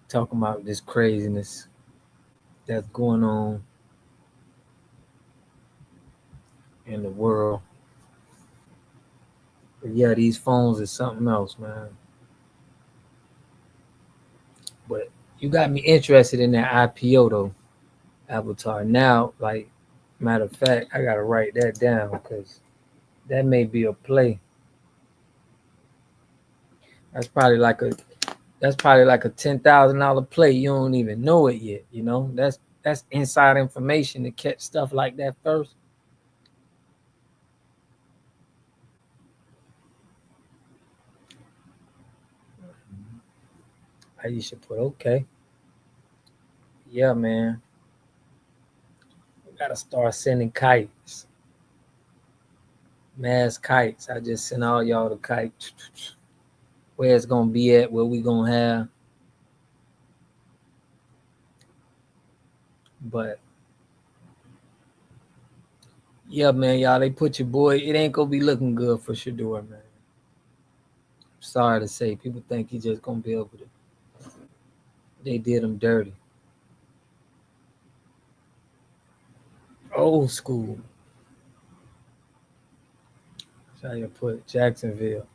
talking about this craziness that's going on in the world. But yeah, these phones is something else, man. But you got me interested in that IPO though, Avatar. Now, like, matter of fact, I gotta write that down because that may be a play. That's probably like a that's probably like a $10,000 play. You don't even know it yet. You know, that's inside information to catch stuff like that first. I should put okay. Yeah, man. We gotta start sending kites, mass kites. I just sent all y'all the kite. Where it's gonna be at, where we gonna have. But yeah, man, y'all, they put your boy. It ain't gonna be looking good for Shador, man. Sorry to say, people think he just gonna be able to. They did him dirty. Old school. That's how you put Jacksonville.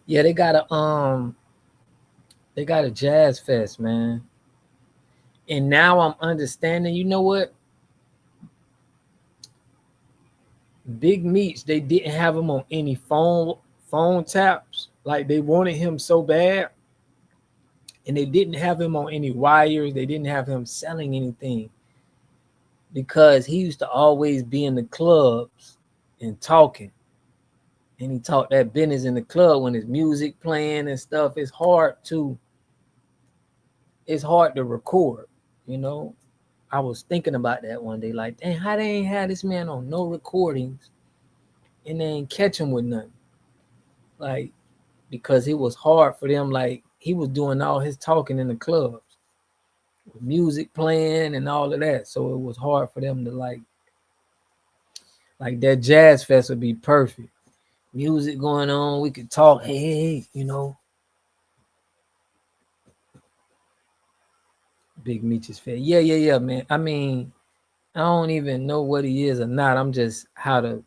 Yeah, they got a jazz fest, man. And now I'm understanding. You know what? Big Meats, they didn't have him on any phone taps. Like they wanted him so bad, and they didn't have him on any wires. They didn't have him selling anything because he used to always be in the clubs and talking. And he talked that business in the club when his music playing and stuff. It's hard to record, you know. I was thinking about that one day, like, dang, how they ain't had this man on no recordings and they ain't catch him with nothing. Like, because it was hard for them, like he was doing all his talking in the clubs, with music playing and all of that. So it was hard for them to like that jazz fest would be perfect. Music going on, we could talk, hey, Big Meech's fest. Yeah, man. I mean, I don't even know what he is or not. I'm just how the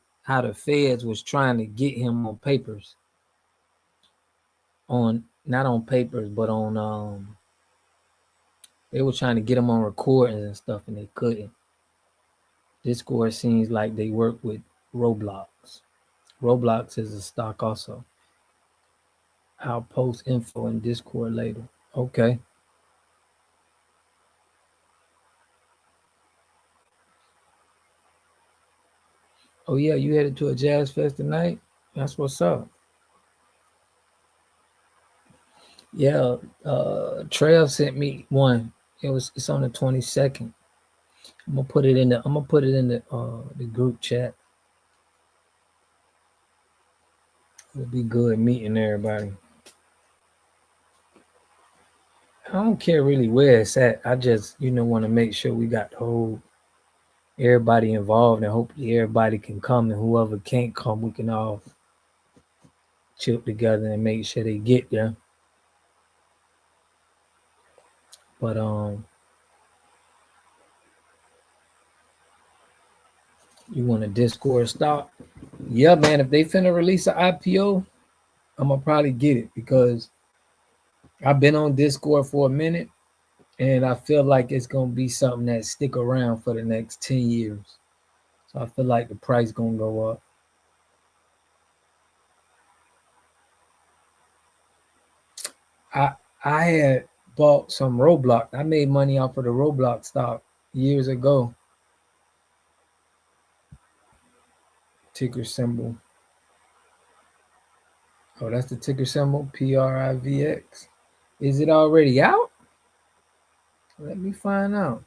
feds was trying to get him on papers, on not on papers, but on they were trying to get him on recordings and stuff, and they couldn't. Discord seems like they work with Roblox. Roblox is a stock also. I'll post info in Discord later. Okay. Oh yeah, you headed to a jazz fest tonight? That's what's up. Yeah, Trail sent me one. It's on the 22nd. I'm gonna put it in the group chat. It'll be good meeting everybody. I don't care really where it's at. I just want to make sure we got the whole everybody involved, and hopefully everybody can come, and whoever can't come, we can all chill together and make sure they get there. But you want a Discord stop? Yeah, man. If they finna release an IPO, I'm gonna probably get it because I've been on Discord for a minute, and I feel like it's gonna be something that stick around for the next 10 years. So I feel like the price gonna go up. I I had bought some Roblox. I made money off of the Roblox stock years ago. Ticker symbol. Oh, that's the ticker symbol, PRIVX. Is it already out? Let me find out.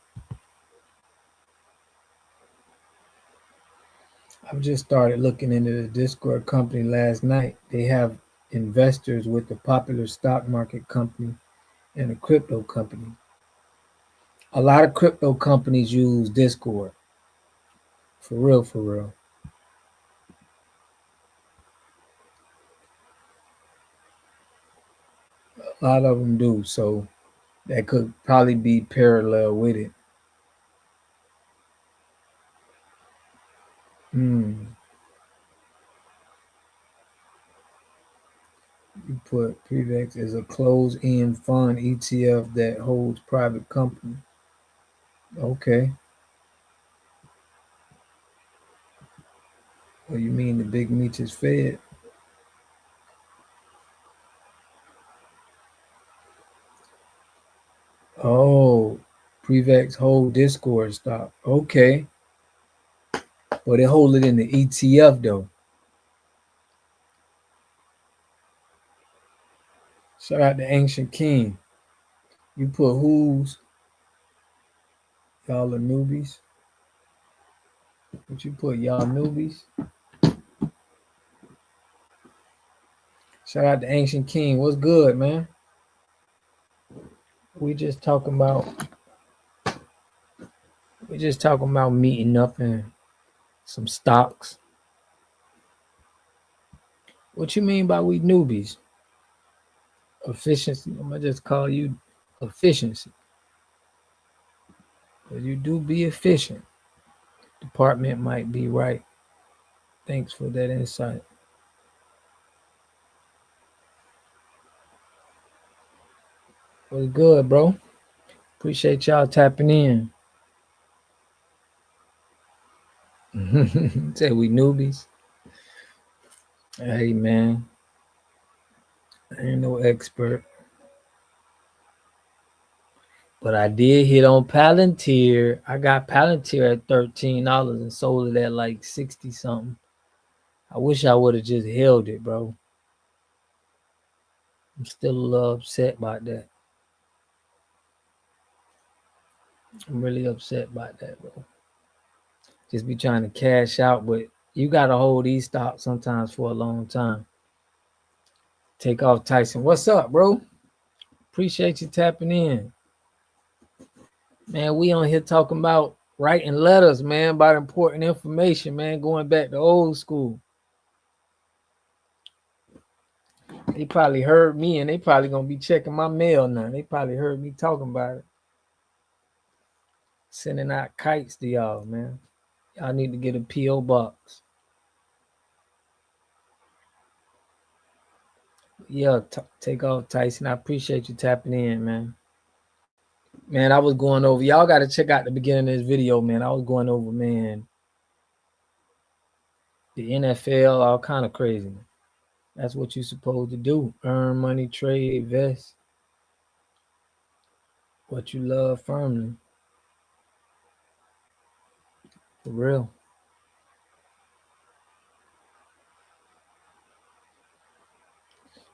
I've just started looking into the Discord company last night. They have investors with a popular stock market company and a crypto company. A lot of crypto companies use Discord. For real, for real. A lot of them do. So that could probably be parallel with it. Hmm. You put Prevex as a closed-end fund ETF that holds private company. Okay. Well, you mean the big meat is fed? Oh, Prevex hold Discord stock. Okay. But they hold it in the ETF though. Shout out to Ancient King. You put who's? Y'all are newbies. What you put? Y'all newbies? Shout out to Ancient King. What's good, man? We just talking about meeting up and some stocks. What you mean by we newbies? Efficiency. I'm gonna just call you efficiency. Cause you do be efficient. Department might be right. Thanks for that insight. Was good, bro. Appreciate y'all tapping in. Say we newbies. Hey man, I ain't no expert. But I did hit on Palantir. I got Palantir at $13 and sold it at like 60 something. I wish I would have just held it, bro. I'm still a little upset about that. I'm really upset about that, bro. Just be trying to cash out, but you gotta hold these stocks sometimes for a long time. Take off Tyson. What's up, bro? Appreciate you tapping in. Man, we on here talking about writing letters, man, about important information, man, going back to old school. They probably heard me and they probably gonna be checking my mail now. They probably heard me talking about it. Sending out kites to y'all, man. Y'all need to get a P.O. box. Yeah, take off Tyson. I appreciate you tapping in, man. Man, I was going over. Y'all got to check out the beginning of this video, man. I was going over, man, the NFL, all kind of crazy. That's what you're supposed to do. Earn money, trade, invest. What you love firmly. For real.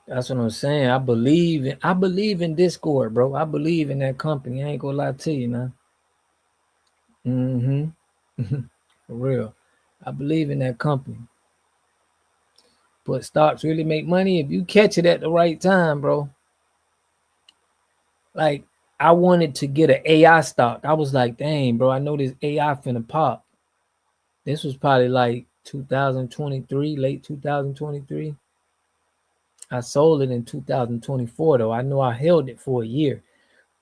That's what I'm saying. I believe in Discord, bro. I believe in that company. I ain't gonna lie to you, man. For real. I believe in that company. But stocks really make money if you catch it at the right time, bro. Like, I wanted to get an AI stock. I was like, dang, bro, I know this AI finna pop. This was probably like 2023, late 2023. I sold it in 2024, though. I know I held it for a year.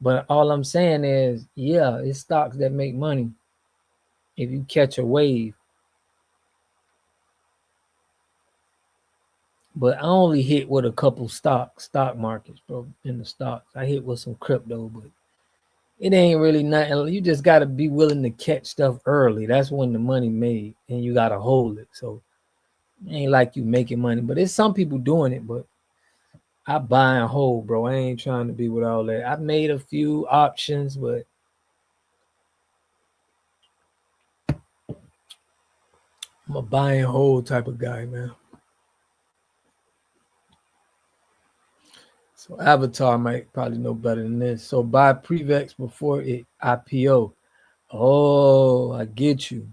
But all I'm saying is, yeah, it's stocks that make money if you catch a wave. But I only hit with a couple stock markets, bro, in the stocks. I hit with some crypto, but it ain't really nothing. You just got to be willing to catch stuff early. That's when the money made, and you got to hold it. So it ain't like you making money, but it's some people doing it, but I buy and hold, bro. I ain't trying to be with all that. I made a few options, but I'm a buy and hold type of guy, man. So Avatar might probably know better than this. So buy Prevex before it IPO. Oh, I get you.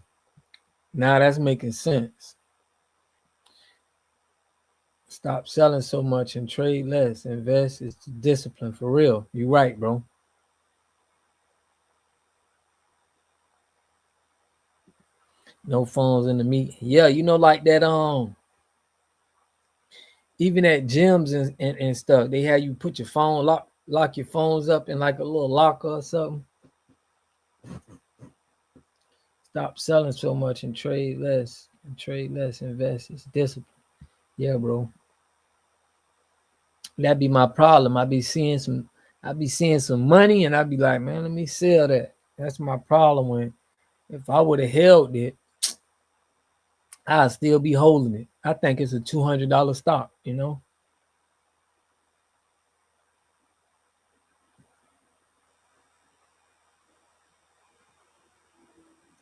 Now that's making sense. Stop selling so much and trade less. Invest is discipline for real. You right, bro. No phones in the meet. Yeah, like that. Even at gyms and stuff, they have you put your phone lock your phones up in like a little locker or something. Stop selling so much and trade less. And trade less. Invest. It's discipline. Yeah, bro. That be my problem. I be seeing some money and I be like, man, let me sell that. That's my problem. When if I would have held it, I'd still be holding it. I think it's a $200 stock.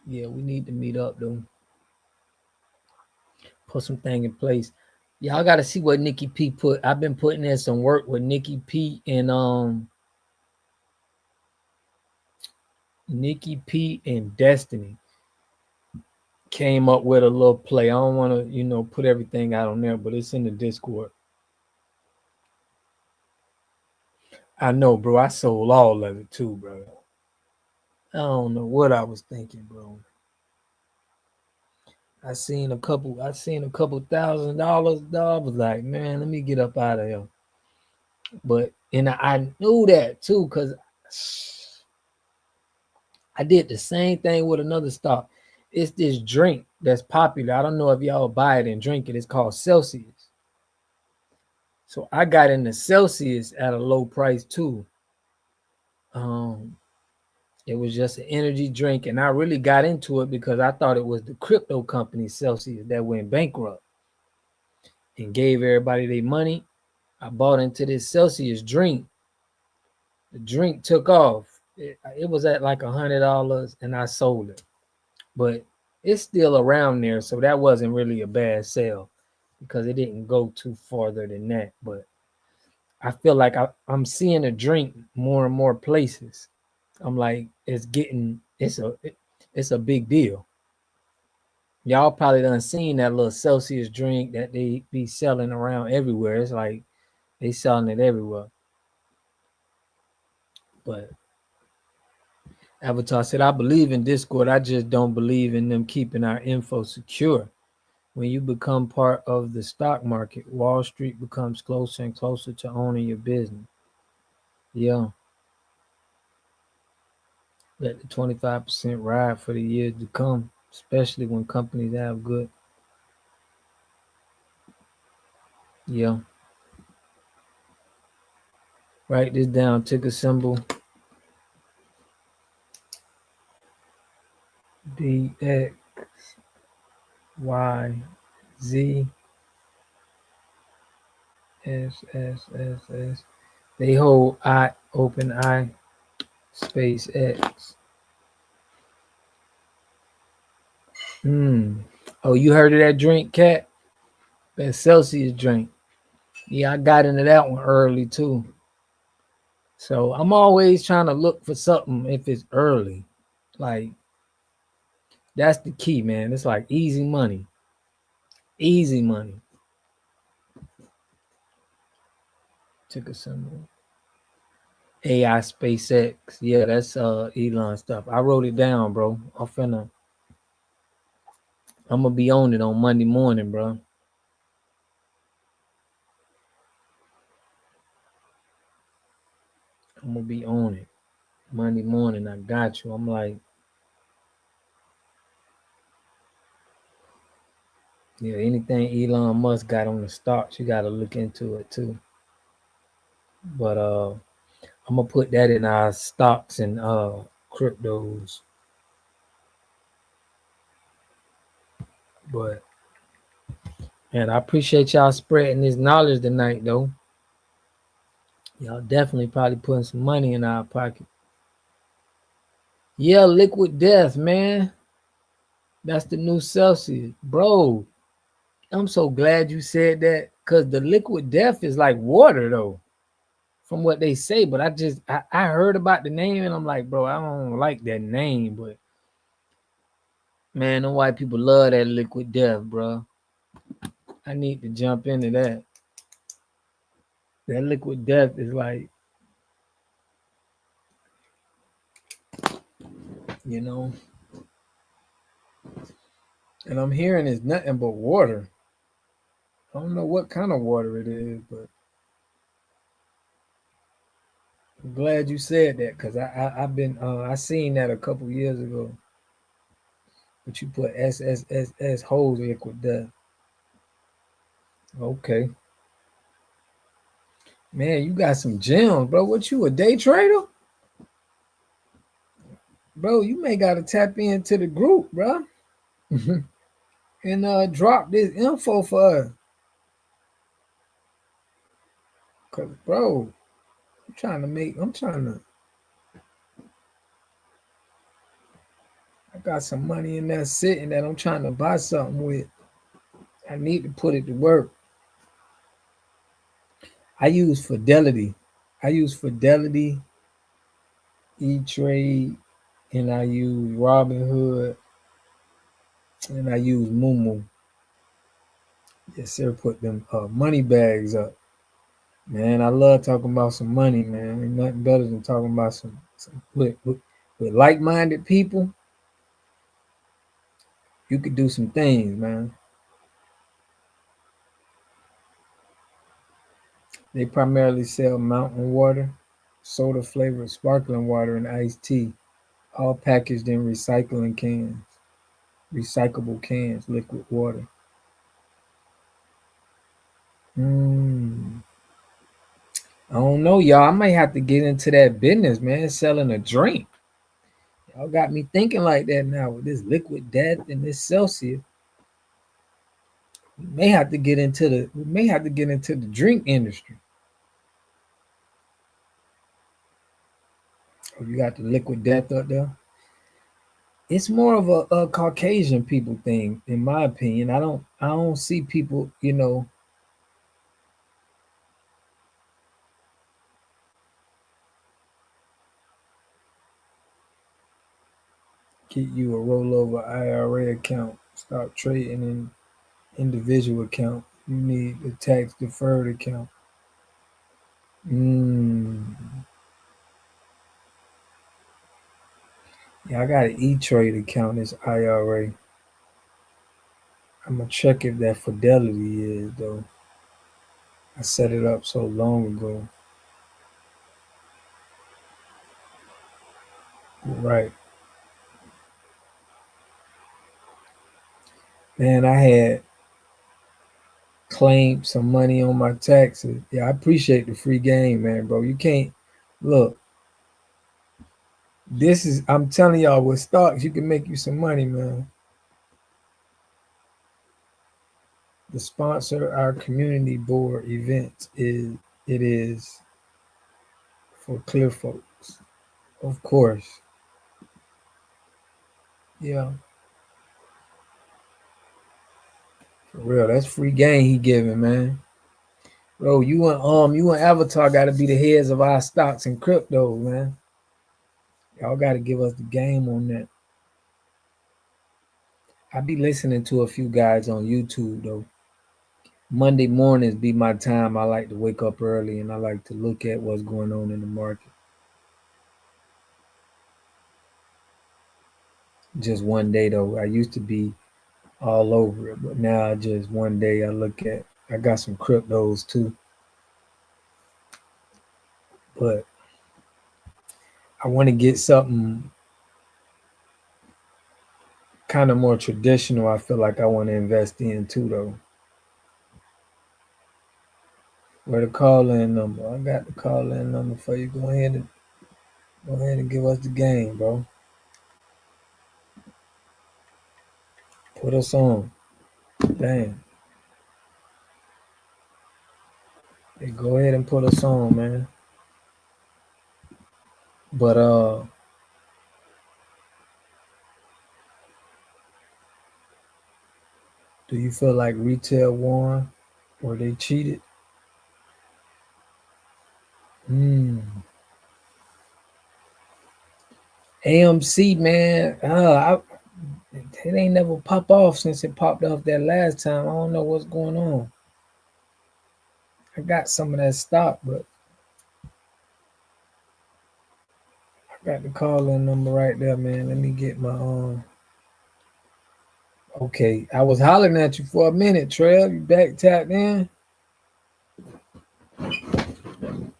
Yeah, we need to meet up though. Put some thing in place. Y'all gotta see what Nikki P put. I've been putting in some work with Nikki P and Destiny. Came up with a little play. I don't want to, put everything out on there, but it's in the Discord. I know, bro. I sold all of it too, bro. I don't know what I was thinking, bro. I seen a couple $1,000. I was like, man, let me get up out of here. But I knew that too, because I did the same thing with another stock. It's this drink that's popular. I don't know if y'all buy it and drink it. It's called Celsius. So I got into Celsius at a low price too. It was just an energy drink, and I really got into it because I thought it was the crypto company Celsius that went bankrupt and gave everybody their money. I bought into this Celsius drink. The drink took off. It was at like $100, and I sold it. But it's still around there, so that wasn't really a bad sale because it didn't go too farther than that. But I feel like I'm seeing a drink more and more places. I'm like, it's a big deal. Y'all probably done seen that little Celsius drink that they be selling around everywhere. It's like they selling it everywhere. But Avatar said, I believe in Discord. I just don't believe in them keeping our info secure. When you become part of the stock market, Wall Street becomes closer and closer to owning your business. Yeah. Let the 25% ride for the years to come, especially when companies have good. Yeah. Write this down. Ticker symbol DXYZ. S. They hold open space X. Oh, you heard of that drink, Cat? That Celsius drink. Yeah, I got into that one early too. So I'm always trying to look for something if it's early. Like, that's the key, man. It's like easy money. Easy money. Ticker symbol. AI SpaceX. Yeah, that's Elon stuff. I wrote it down, bro. I'm gonna be on it on Monday morning, bro. I'm gonna be on it Monday morning. I got you. I'm like, yeah, anything Elon Musk got on the stocks, you gotta look into it too. But I'm gonna put that in our stocks and cryptos. But man, I appreciate y'all spreading this knowledge tonight, though. Y'all definitely probably putting some money in our pocket. Yeah, liquid death, man. That's the new Celsius, bro. I'm so glad you said that because the liquid death is like water, though. from what they say, but I heard about the name and I'm like, bro, I don't like that name, but man, the white people love that liquid death, bro. I need to jump into that. That liquid death is like, you know, and I'm hearing it's nothing but water. I don't know what kind of water it is, but I'm glad you said that because I've been I seen that a couple years ago. But you put SSSS holes liquid death. Okay, man, you got some gems, bro. What you a day trader, bro? You may gotta tap into the group, bro, and drop this info for us, cause bro, I'm trying to. I got some money in there sitting that I'm trying to buy something with. I need to put it to work. I use Fidelity. I use Fidelity, E-Trade, and I use Robinhood, and I use Moomoo. Yes, sir. Put them money bags up. Man, I love talking about some money, man. Ain't nothing better than talking about some with like-minded people. You could do some things, man. They primarily sell mountain water, soda flavored sparkling water, and iced tea, all packaged in recyclable cans, liquid water. Mm. I don't know, y'all. I might have to get into that business, man. Selling a drink. Y'all got me thinking like that now with this liquid death and this Celsius. We may have to get into the drink industry. Oh, you got the liquid death up there. It's more of a Caucasian people thing, in my opinion. I don't see people, get you a rollover IRA account, start trading in individual account. You need a tax deferred account. Mm. Yeah, I got an E-Trade account. It's IRA. I'm gonna check if that Fidelity is though. I set it up so long ago. Right. Man, I had claimed some money on my taxes. Yeah, I appreciate the free game, man, bro. You can't look. I'm telling y'all, with stocks, you can make you some money, man. The sponsor our community board events is for clear folks. Of course. Yeah, for real. That's free game he giving, man. Bro, you and Avatar gotta be the heads of our stocks and crypto, man. Y'all gotta give us the game on that. I be listening to a few guys on YouTube though. Monday mornings be my time. I like to wake up early and I like to look at what's going on in the market. Just one day though. I used to be all over it, but now just one day I got some cryptos too. But I want to get something kind of more traditional. I feel like I want to invest in too though. Where the call in number? I got the call in number for you. Go ahead and give us the game, bro. Put us on. Damn. Hey, go ahead and put us on, man. But do you feel like retail won or they cheated? AMC, man. It ain't never pop off since it popped off that last time. I don't know what's going on. I got some of that stock, but I got the call-in number right there, man. Let me get my Okay, I was hollering at you for a minute, Trail. You back tapped in?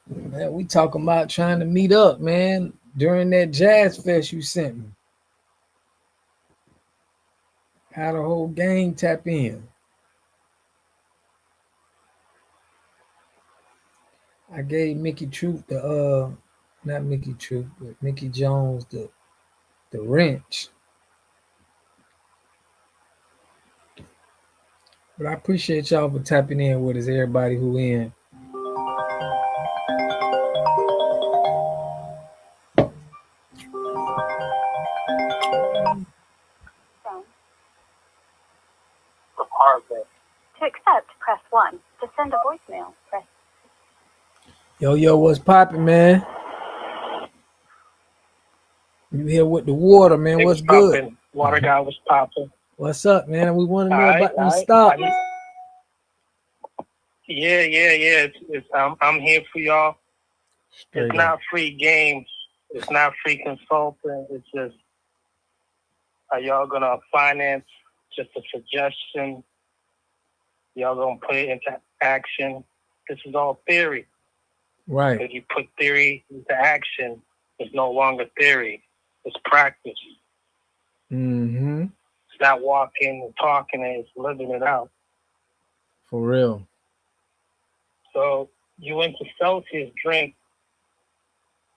Man, we talking about trying to meet up, man, during that jazz fest you sent me. How the whole gang tap in. I gave Mickey Troop not Mickey Troop, but Mickey Jones the wrench. But I appreciate y'all for tapping in with us, everybody who in. To accept, press 1. To send a voicemail, press. Yo, what's popping, man? You here with the water, man? It What's was good? popping. Water guy was popping. What's up, man? We want to know about them Alright. stocks. Yeah. I'm here for y'all. Straight It's up. not free games. It's not free consulting. It's just, are y'all gonna finance? Just a suggestion. Y'all gonna put it into action. This is all theory. Right. If you put theory into action, it's no longer theory. It's practice. Mm-hmm. It's not walking and talking, it's living it out. For real. So you went to Celsius drink.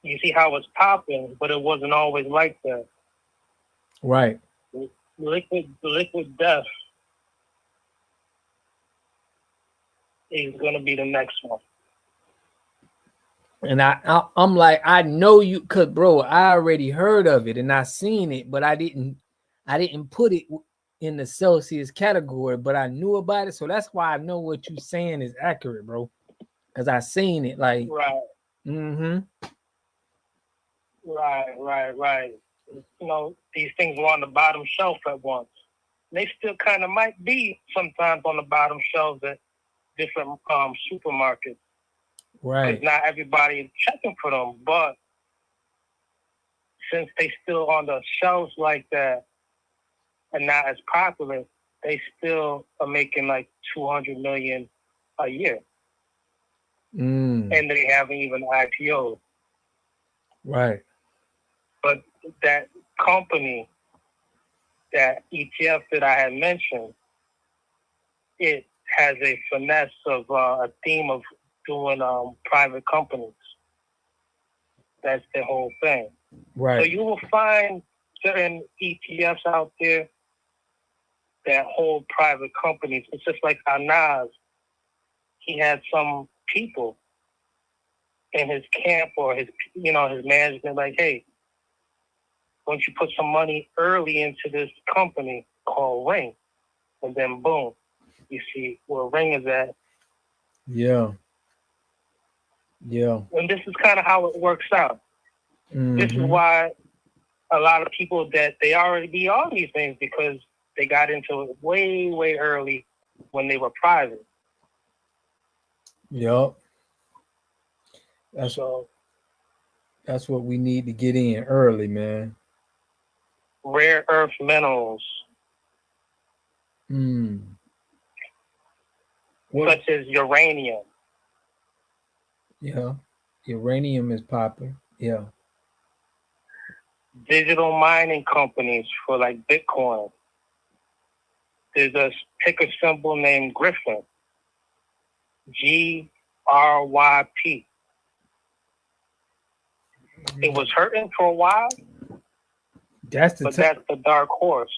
You see how it's popping, but it wasn't always like that. Right. Liquid death is going to be the next one. And I'm like, I know you, cause bro, I already heard of it and I seen it, but I didn't put it in the Celsius category, but I knew about it, so that's why I know what you saying is accurate, bro. Cause I seen it, like, right. Mm-hmm. Right. You know, these things were on the bottom shelf at once. They still kind of might be sometimes on the bottom shelves at different supermarkets. Right. Because not everybody is checking for them, but since they still on the shelves like that and not as popular, they still are making like $200 million a year. And they haven't even IPO'd. Right. But that company, that ETF that I had mentioned, it has a finesse of a theme of doing private companies. That's the whole thing. Right. So you will find certain ETFs out there that hold private companies. It's just like how Nas, he had some people in his camp or his management like, hey, why don't you put some money early into this company called Ring? And then boom, you see where Ring is at. Yeah. And this is kind of how it works out. Mm-hmm. This is why a lot of people that they already be on these things because they got into it way, way early when they were private. Yup. That's what we need to get in early, man. Rare earth minerals. Such as uranium. Yeah. Uranium is popping. Yeah. Digital mining companies for like Bitcoin. There's a ticker symbol named Griffin. GRYP. It was hurting for a while. That's the dark horse.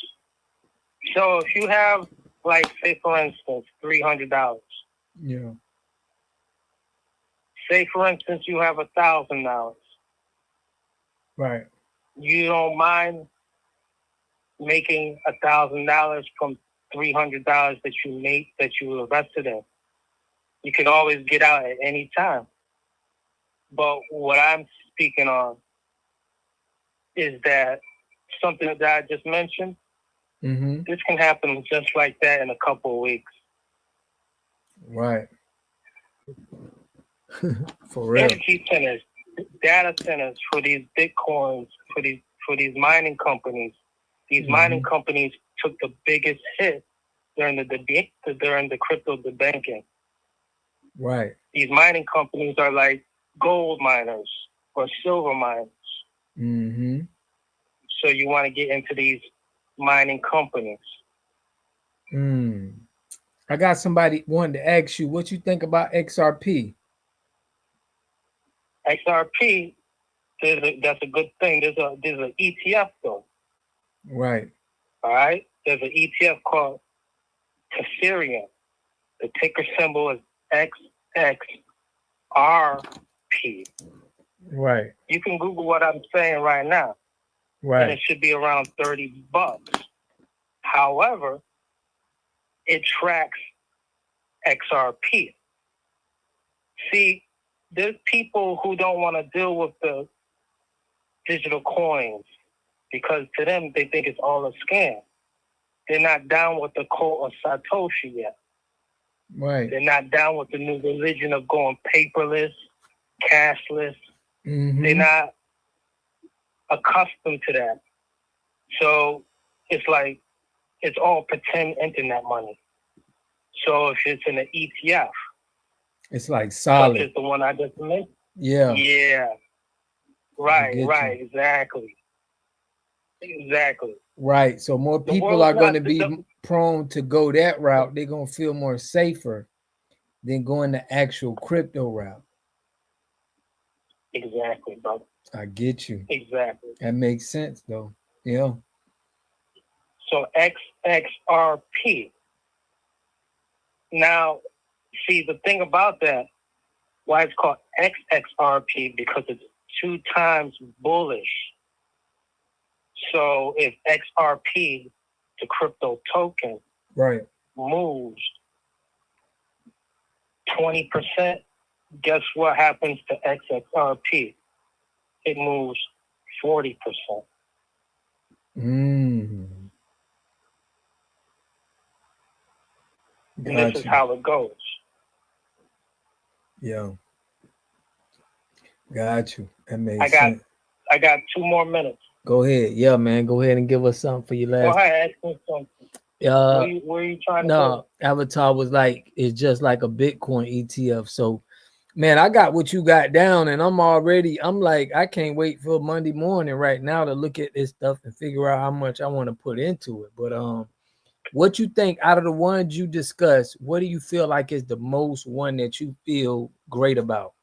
So if you have, like, say for instance, $300. Yeah. Say for instance you have $1,000. Right. You don't mind making $1,000 from $300 that you invested in. You can always get out at any time. But what I'm speaking on is that something that I just mentioned, this can happen just like that in a couple of weeks. Right. For real. Energy centers, data centers for these bitcoins, for these mining companies. These mining companies took the biggest hit during the crypto debanking. Right. These mining companies are like gold miners or silver miners. So you want to get into these mining companies. I got somebody wanting to ask you what you think about XRP. XRP, that's a good thing. There's an ETF though. Right. All right. There's an ETF called Ethereum. The ticker symbol is XXRP. Right. You can Google what I'm saying right now. Right. And it should be around $30. However, it tracks XRP. See, there's people who don't want to deal with the digital coins because to them, they think it's all a scam. They're not down with the cult of Satoshi yet. Right. They're not down with the new religion of going paperless, cashless. They're not accustomed to that. So it's like, it's all pretend internet money. So if it's in an ETF, it's like solid. Such as the one I just mentioned. Yeah. Yeah. Right. Exactly. Right. So more people are going to be prone to go that route. They're going to feel more safer than going the actual crypto route. Exactly, brother. I get you. Exactly. That makes sense, though. Yeah. So XXRP. Now, see, the thing about that, why it's called XXRP, because it's 2 times bullish. So if XRP, the crypto token, moves 20%, guess what happens to XXRP? It moves 40%. And this is how it goes. Yeah. Got you. That makes sense. I got 2 more minutes. Go ahead. Yeah, man. Go ahead and give us something for your last. Go ahead, ask me something. Where are you trying to go? Avatar was like, it's just like a Bitcoin ETF. So, man, I got what you got down, and I'm like, I can't wait for Monday morning right now to look at this stuff and figure out how much I want to put into it. But what you think out of the ones you discussed, what do you feel like is the most one that you feel great about?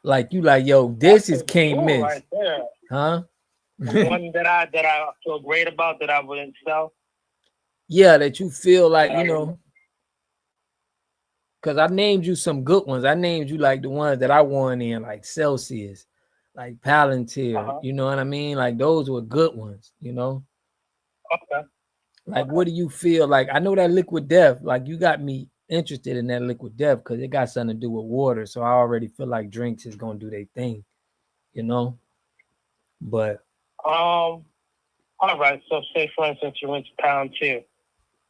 Like you like, yo, this is can't miss. Right there. Huh? The one that I feel great about that I wouldn't sell. Yeah, that you feel like, you know, because I named you some good ones. I named you like the ones that I won in, like Celsius, like Palantir. You know what I mean? Like those were good ones, you know? Okay. Like, what do you feel like? I know that Liquid Death, like you got me interested in that Liquid Death because it got something to do with water. So I already feel like drinks is going to do their thing, you know? But all right. So say for instance you went to Palantir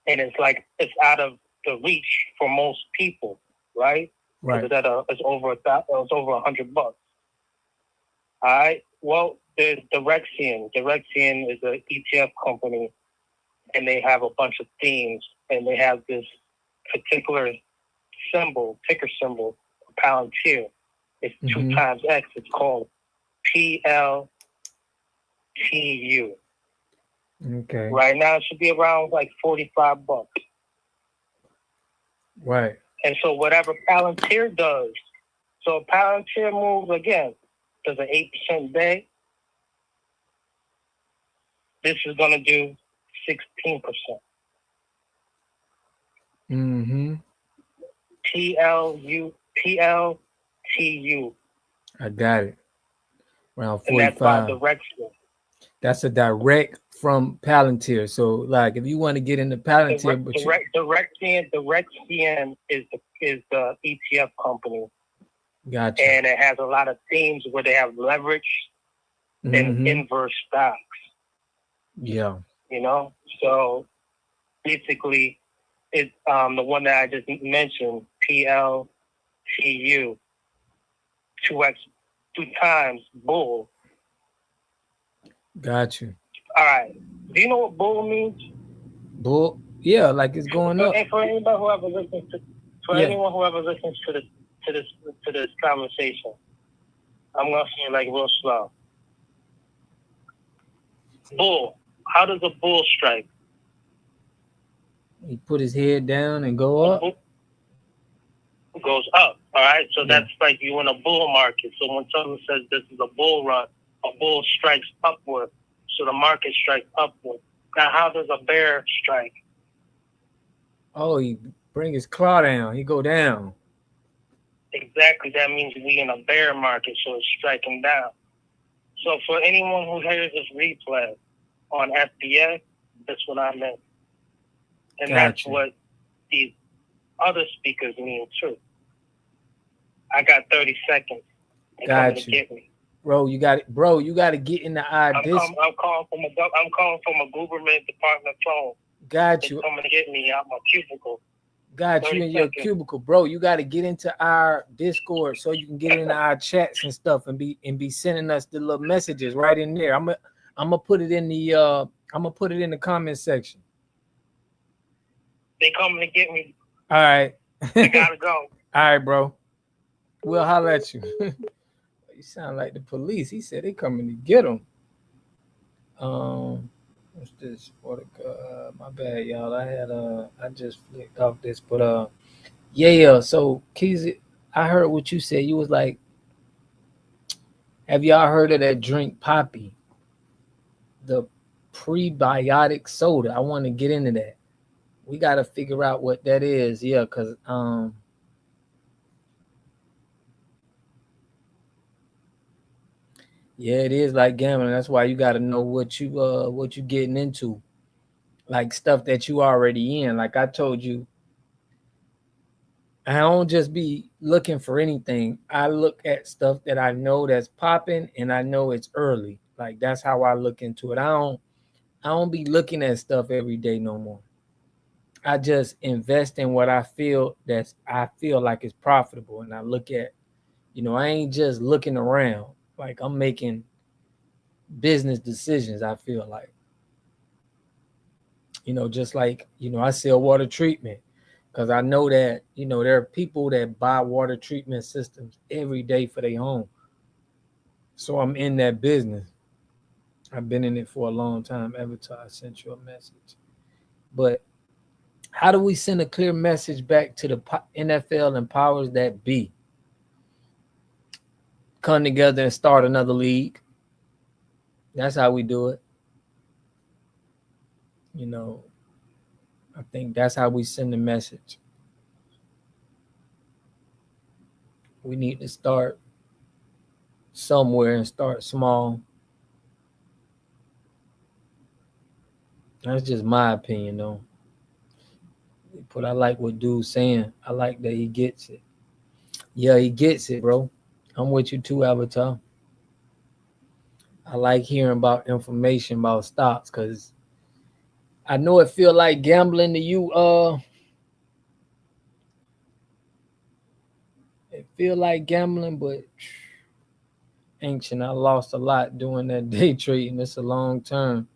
and it's like it's out of the reach for most people, right? Right. It's over $100. All right. Well, there's Direxion. Direxion is an ETF company, and they have a bunch of themes, and they have this particular ticker symbol, Palantir. It's 2 times X. It's called PLTU. Okay. Right now, it should be around like $45. Right. And so whatever Palantir does, so Palantir moves again, does an 8% day. This is going to do 16%. PLTU. I got it. Around 45. And that's by Direxion. That's a direct from Palantir. So like if you want to get into Palantir, but you Direct CN is the ETF company, gotcha. and it has a lot of themes where they have leverage and inverse stocks. Yeah. You know, so basically, it's the one that I just mentioned, PLTU, 2 times bull. Got you. All right. Do you know what bull means? Bull, yeah, like it's going up. And for anybody who ever listens to, anyone who ever listens to this conversation, I'm gonna say it like real slow. Bull. How does a bull strike? He put his head down and go up. Goes up. All right. So that's like you in a bull market. So when someone says this is a bull run, a bull strikes upward. So the market strikes upward. Now, how does a bear strike? Oh, he bring his claw down. He go down. Exactly. That means we in a bear market, so it's striking down. So for anyone who hears this replay on FBA, that's what I meant. And that's what these other speakers mean too. I got 30 seconds. They're coming to get me. Bro, you got it. Bro, you got to get in the eye. I'm calling from a government department phone. Got you. They're coming to get me out my cubicle. Got you in your cubicle, bro. You got to get into our Discord so you can get into our chats and stuff and be sending us the little messages right in there. I'm gonna put it in the comment section. They coming to get me. All right. I gotta go. All right, bro. We'll holler at you. You sound like the police. He said they coming to get him. What's this? My bad, y'all. I just flicked off this, but yeah. So Keezy, I heard what you said. You was like, have y'all heard of that drink Poppy? The prebiotic soda. I want to get into that. We got to figure out what that is. Yeah, because yeah, it is like gambling. That's why you got to know what you getting into, like stuff that you already in. Like I told you, I don't just be looking for anything. I look at stuff that I know that's popping, and I know it's early. Like that's how I look into it. I don't be looking at stuff every day no more. I just invest in what I feel like is profitable, and I look at, I ain't just looking around. Like I'm making business decisions. I feel like, just like, I sell water treatment because I know that, there are people that buy water treatment systems every day for their home. So I'm in that business. I've been in it for a long time. Avatar, I sent you a message. But how do we send a clear message back to the NFL and powers that be? Come together and start another league. That's how we do it. I think that's how we send the message. We need to start somewhere and start small. That's just my opinion, though. But I like what dude's saying. I like that he gets it. Yeah, he gets it, bro. I'm with you too, Avatar. I like hearing about information about stocks because I know it feel like gambling to you. It feel like gambling, but ancient, I lost a lot doing that day trading. It's a long term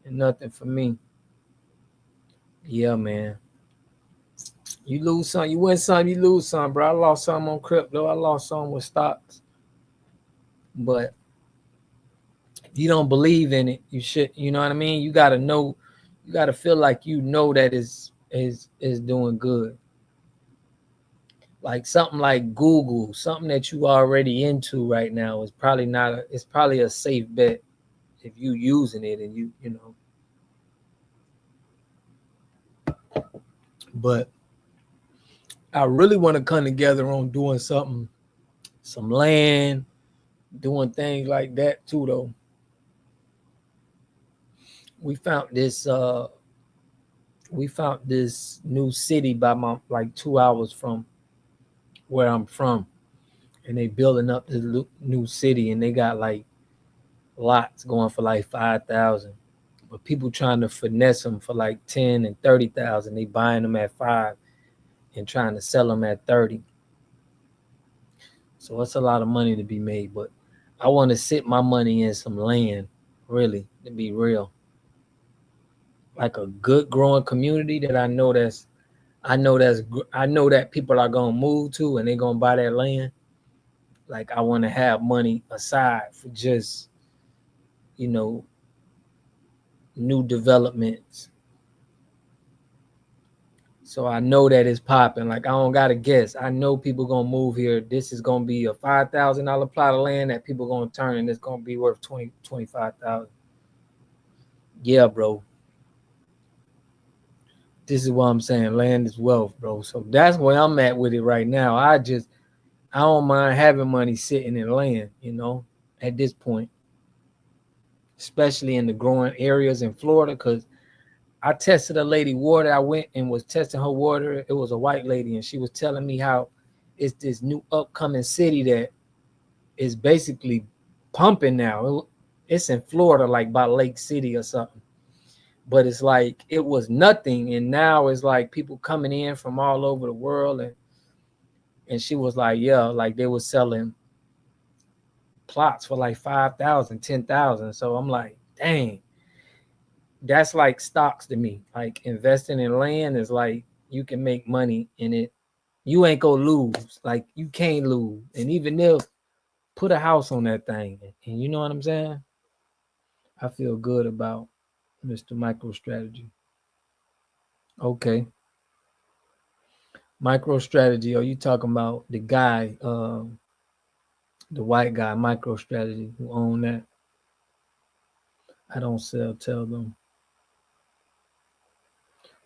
and nothing for me. Yeah, man. You lose some, you win some, you lose some, bro. I lost some on crypto. I lost some with stocks. But if you don't believe in it, you should, you know what I mean? You gotta know, you gotta feel like that is doing good. Like something like Google, something that you already into right now is probably it's probably a safe bet if you using it and you know. But I really want to come together on doing something, some land, doing things like that too, though. we found this new city by my like 2 hours from where I'm from, and they building up this new city, and they got like lots going for like 5,000, but people trying to finesse them for like 10 and 30,000. They buying them at 5 and trying to sell them at 30. So it's a lot of money to be made, but I want to sit my money in some land, really, to be real. Like a good growing community that I know that people are gonna move to and they're gonna buy that land. Like I want to have money aside for just, you know, new developments. So I know that it's popping. Like I don't gotta guess. I know people gonna move here. This is gonna be a $5,000 plot of land that people gonna turn, and it's gonna be worth 25,000. Yeah, bro. This is what I'm saying. Land is wealth, bro. So that's where I'm at with it right now. I don't mind having money sitting in land, at this point, especially in the growing areas in Florida, because I tested a lady water. I went and was testing her water. It was a white lady, and she was telling me how it's this new upcoming city that is basically pumping now. It's in Florida, like by Lake City or something. But it's like it was nothing, and now it's like people coming in from all over the world, and she was like, yeah, like they were selling plots for like 5,000, 10,000. So I'm like, dang, that's like stocks to me. Like investing in land is like you can make money in it. You ain't gonna lose. Like you can't lose. And even if put a house on that thing, and you know what I'm saying? I feel good about Mr. MicroStrategy. Okay. MicroStrategy, are you talking about the guy, the white guy, MicroStrategy, who own that? I don't sell, tell them.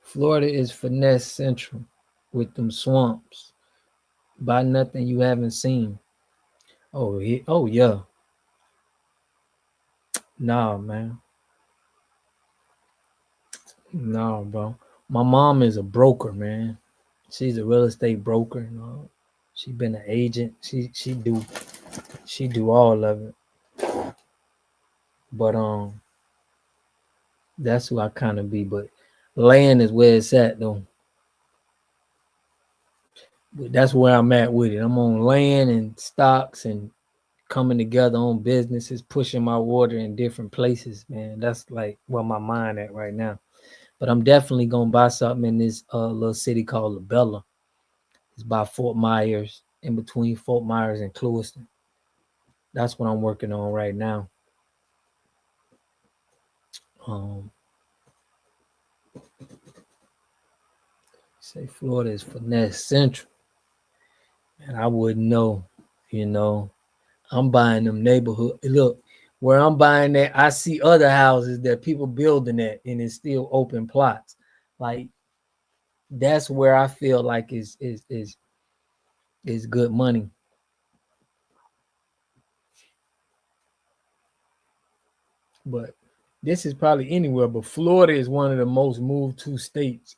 Florida is finesse central with them swamps. Buy nothing you haven't seen. Oh yeah. Nah, man. Nah, bro. My mom is a broker, man. She's a real estate broker. She been an agent. She do all of it. But that's who I kind of be. But land is where it's at though. But that's where I'm at with it. I'm on land and stocks and coming together on businesses, pushing my water in different places, man. That's like where my mind at right now. But I'm definitely gonna buy something in this little city called LaBella. It's by Fort Myers, in between Fort Myers and Clewiston. That's what I'm working on right now. Um, say Florida is finesse central, and I wouldn't know. I'm buying them neighborhood. Look, where I'm buying that, I see other houses that people building at, and it's still open plots. Like that's where I feel like is good money. But this is probably anywhere, but Florida is one of the most moved to states.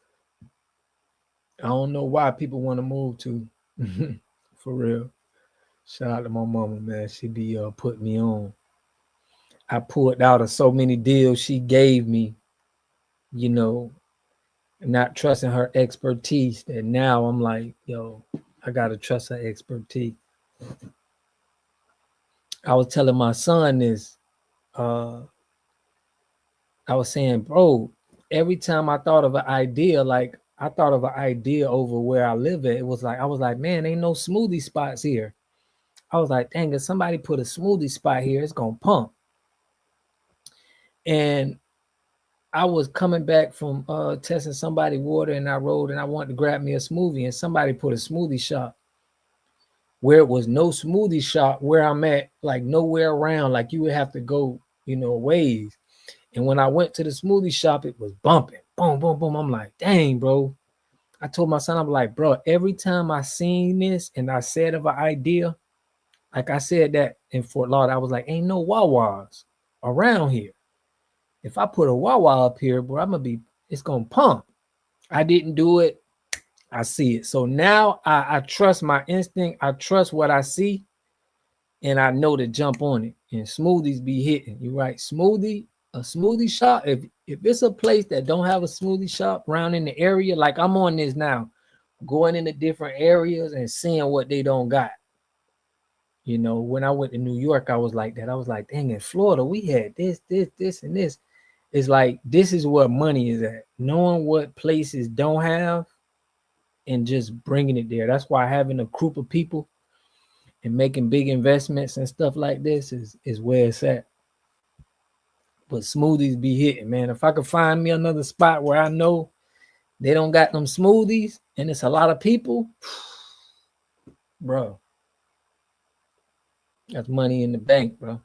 I don't know why people want to move to. For real. Shout out to my mama, man. She be putting me on. I pulled out of so many deals she gave me, you know, not trusting her expertise. That now I'm like, yo, I gotta trust her expertise. I was telling my son this. I was saying, bro, every time I thought of an idea, like I thought of an idea over where I live at, it was like I was like, man, ain't no smoothie spots here. I was like, dang, if somebody put a smoothie spot here, it's gonna pump. And I was coming back from testing somebody water, and I rode and I wanted to grab me a smoothie, and somebody put a smoothie shop where it was no smoothie shop where I'm at, like nowhere around, like you would have to go, ways. And when I went to the smoothie shop, it was bumping, boom, boom, boom. I'm like, dang, bro. I told my son, I'm like, bro, every time I seen this and I said of an idea, like I said that in Fort Lauderdale, I was like, ain't no Wawas around here. if I put a Wawa up here, bro, it's gonna pump. I didn't do it. I see it. So now I trust my instinct. I trust what I see, and I know to jump on it. And smoothies be hitting. You're right. A smoothie shop. If it's a place that don't have a smoothie shop around in the area, like I'm on this now, going into different areas and seeing what they don't got. You know, when I went to New York, I was like that. I was like, dang, in Florida, we had this, and this. It's like this is where money is at. Knowing what places don't have and just bringing it there. That's why having a group of people and making big investments and stuff like this is where it's at. But smoothies be hitting, man. If I could find me another spot where I know they don't got them smoothies and it's a lot of people, bro, that's money in the bank, bro.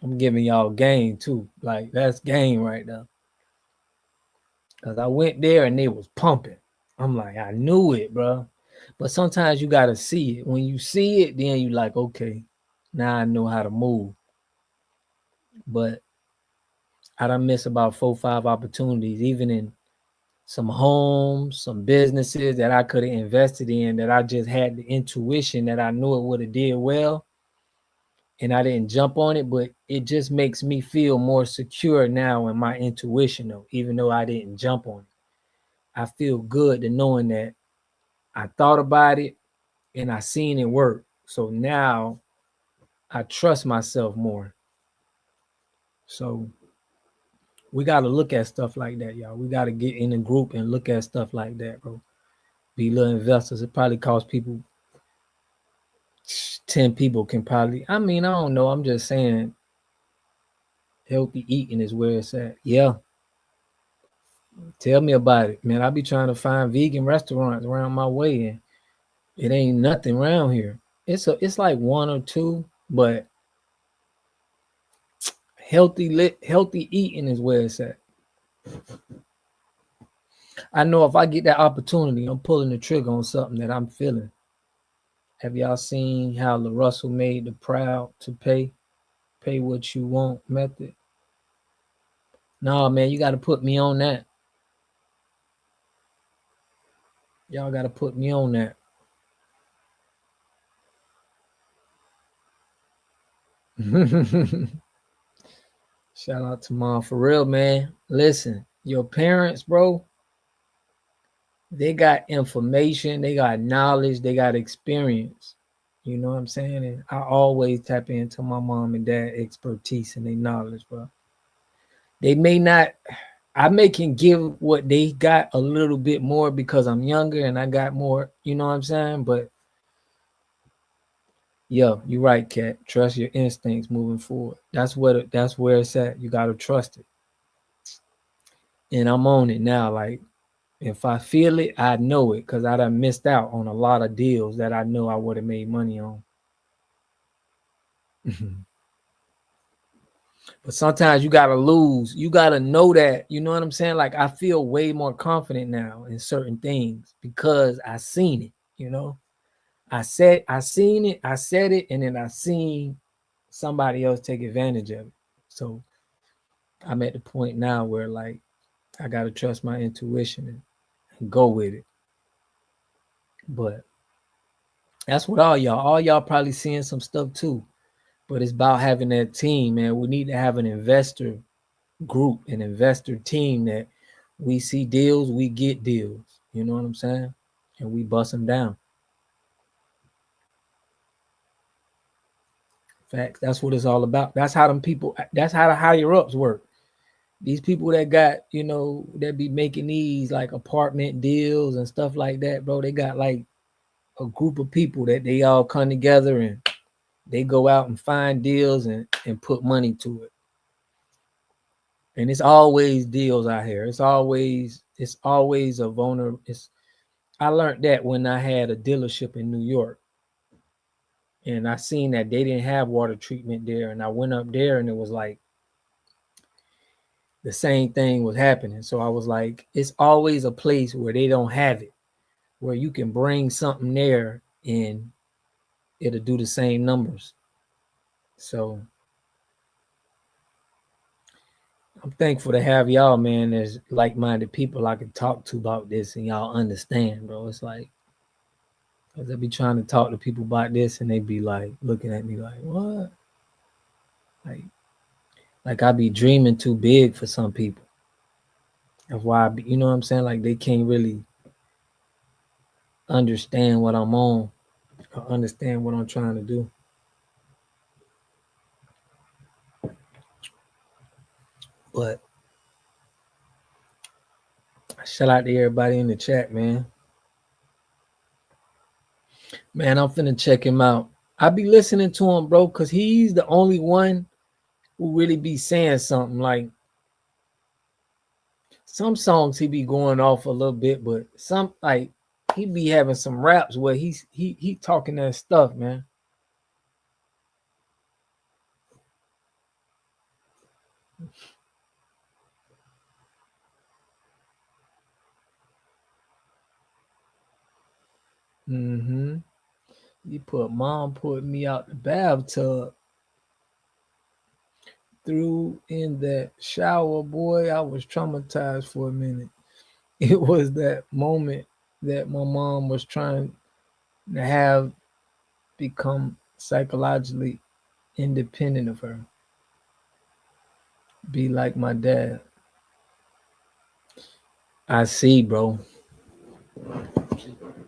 I'm giving y'all game too. Like that's game right now. Cause I went there and they was pumping. I'm like, I knew it, bro. But sometimes you gotta see it. When you see it, then you like, okay, now I know how to move. But I done miss about 4-5 opportunities, even in some homes, some businesses that I could have invested in that I just had the intuition that I knew it would have did well. And I didn't jump on it, but it just makes me feel more secure now in my intuition, though, even though I didn't jump on it. I feel good to knowing that I thought about it and I seen it work. So now I trust myself more. So we got to look at stuff like that, y'all. We got to get in a group and look at stuff like that, bro. Be little investors. It probably costs people 10 people can probably, I mean, I don't know. I'm just saying healthy eating is where it's at. Yeah. Tell me about it, man. I be trying to find vegan restaurants around my way and it ain't nothing around here. It's like one or two, but healthy eating is where it's at. I know if I get that opportunity, I'm pulling the trigger on something that I'm feeling. Have y'all seen how La Russell made the proud to pay what you want method? No, man, you got to put me on that. Y'all got to put me on that. Shout out to Mom for real, man. Listen, your parents, bro, they got information, they got knowledge, they got experience. You know what I'm saying? And I always tap into my mom and dad expertise and their knowledge, bro. They may not, I may can give what they got a little bit more because I'm younger and I got more, you know what I'm saying? But yo, you're right, Kat. Trust your instincts moving forward. That's where it's at. You gotta trust it. And I'm on it now. Like if I feel it, I know it because I done missed out on a lot of deals that I know I would have made money on. But sometimes you gotta lose. You gotta know that. You know what I'm saying? Like I feel way more confident now in certain things because I seen it. You know, I seen it, I said it, and then I seen somebody else take advantage of it. So I'm at the point now where like I gotta trust my intuition and go with it. But that's what all y'all probably seeing some stuff too. But it's about having that team, man. We need to have an investor group, an investor team that we see deals, we get deals. You know what I'm saying? And we bust them down. Facts. That's what it's all about. That's how that's how the higher ups work. These people that got, you know, that be making these like apartment deals and stuff like that, bro. They got like a group of people that they all come together and they go out and find deals and put money to it. And it's always deals out here. It's always a vulnerable. I learned that when I had a dealership in New York. And I seen that they didn't have water treatment there. And I went up there and it was like the same thing was happening. So I was like, it's always a place where they don't have it, where you can bring something there and it'll do the same numbers. So I'm thankful to have y'all, man. There's like-minded people I can talk to about this, and y'all understand, bro. It's like, cause I be trying to talk to people about this, and they be like looking at me like, "What?" Like, like I be dreaming too big for some people. That's why you know what I'm saying? Like they can't really understand what I'm on, or understand what I'm trying to do. But shout out to everybody in the chat, man. Man, I'm finna check him out. I be listening to him, bro, cause he's the only one who really be saying something. Like some songs he be going off a little bit, but some like he be having some raps where he talking that stuff, man. Mm-hmm. Mom put me out the bathtub, threw in that shower, boy. I was traumatized for a minute. It was that moment that my mom was trying to have become psychologically independent of her, be like my dad. I see, bro.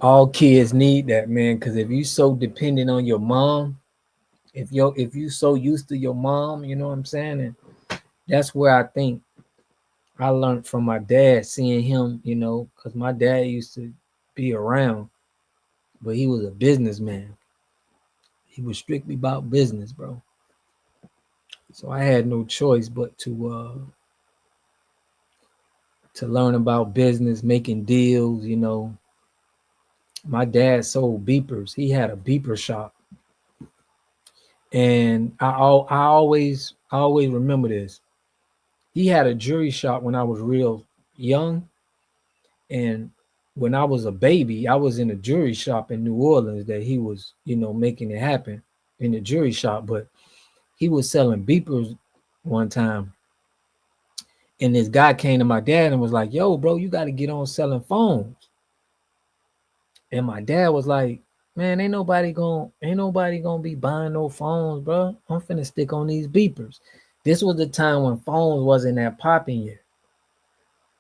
All kids need that, man, because if you so dependent on your mom, if you so used to your mom, you know what I'm saying? And that's where I think I learned from my dad, seeing him, because my dad used to be around, but he was a businessman. He was strictly about business, bro. So I had no choice but to learn about business, making deals. My dad sold beepers. He had a beeper shop, and I always remember this. He had a jewelry shop when I was real young, and when I was a baby, I was in a jewelry shop in New Orleans that he was, making it happen in the jewelry shop. But he was selling beepers one time, and this guy came to my dad and was like, "Yo, bro, you got to get on selling phones." And my dad was like, "Man, ain't nobody gonna be buying no phones, bro. I'm finna stick on these beepers." This was the time when phones wasn't that popping yet.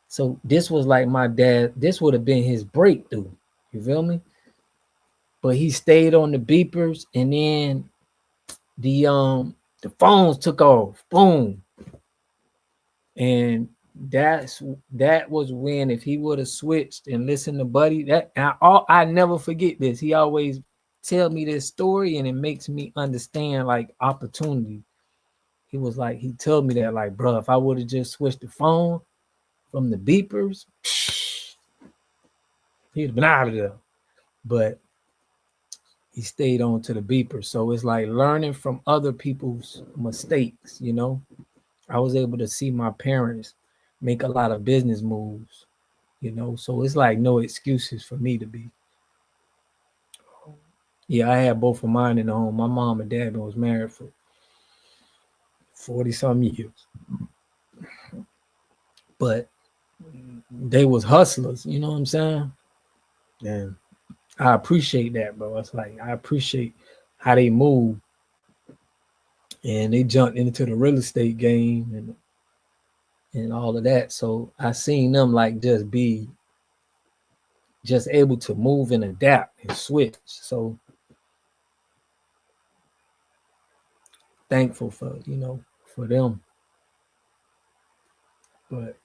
So this was like my dad, this would have been his breakthrough. You feel me? But he stayed on the beepers, and then the phones took off. Boom. And that was when, if he would have switched and listened to Buddy, I never forget this. He always tell me this story, and it makes me understand like opportunity. He was like, he told me that, like, bro, if I would have just switched the phone from the beepers, he'd have been out of there. But he stayed on to the beeper. So it's like learning from other people's mistakes. I was able to see my parents make a lot of business moves. So it's like no excuses for me to be. Yeah, I had both of mine in the home. My mom and dad was married for 40 some years. But they was hustlers, you know what I'm saying? And I appreciate that, bro. It's like I appreciate how they move, and they jumped into the real estate game and all of that. So I seen them like just able to move and adapt and switch. So thankful for them. But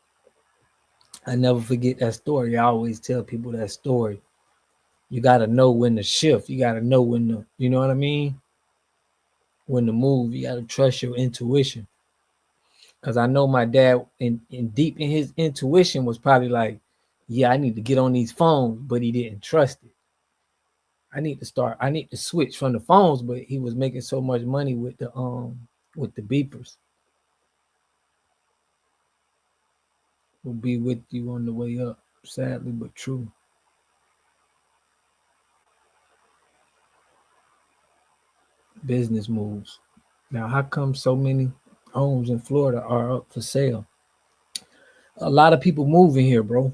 I never forget that story. I always tell people that story. You gotta know when to shift. You gotta know when to, you know what I mean? When to move. You gotta trust your intuition. Cause I know my dad in deep in his intuition was probably like, yeah, I need to get on these phones, but he didn't trust it. I need to switch from the phones, but he was making so much money with the beepers. Will be with you on the way up, sadly but true. Business moves. Now, how come so many homes in Florida are up for sale? A lot of people moving here, bro.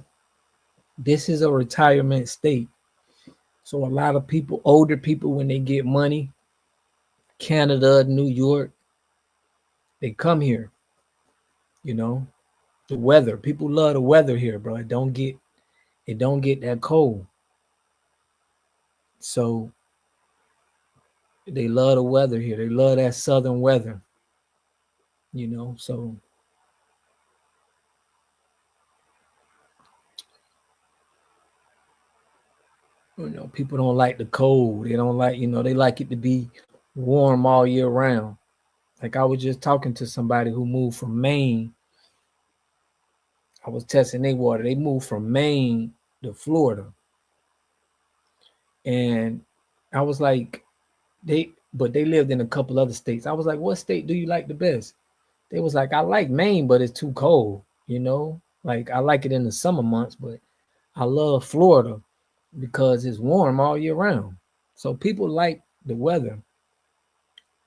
This is a retirement state. So a lot of people, older people, when they get money, Canada, New York, they come here. You know, the weather. People love the weather here, bro. It don't get that cold. So they love the weather here. They love that southern weather. So people don't like the cold. They don't like, they like it to be warm all year round. Like I was just talking to somebody who moved from Maine. I was testing their water. They moved from Maine to Florida. And I was like, but they lived in a couple other states. I was like, what state do you like the best? They was like, I like Maine, but it's too cold. Like I like it in the summer months, but I love Florida because it's warm all year round. So people like the weather.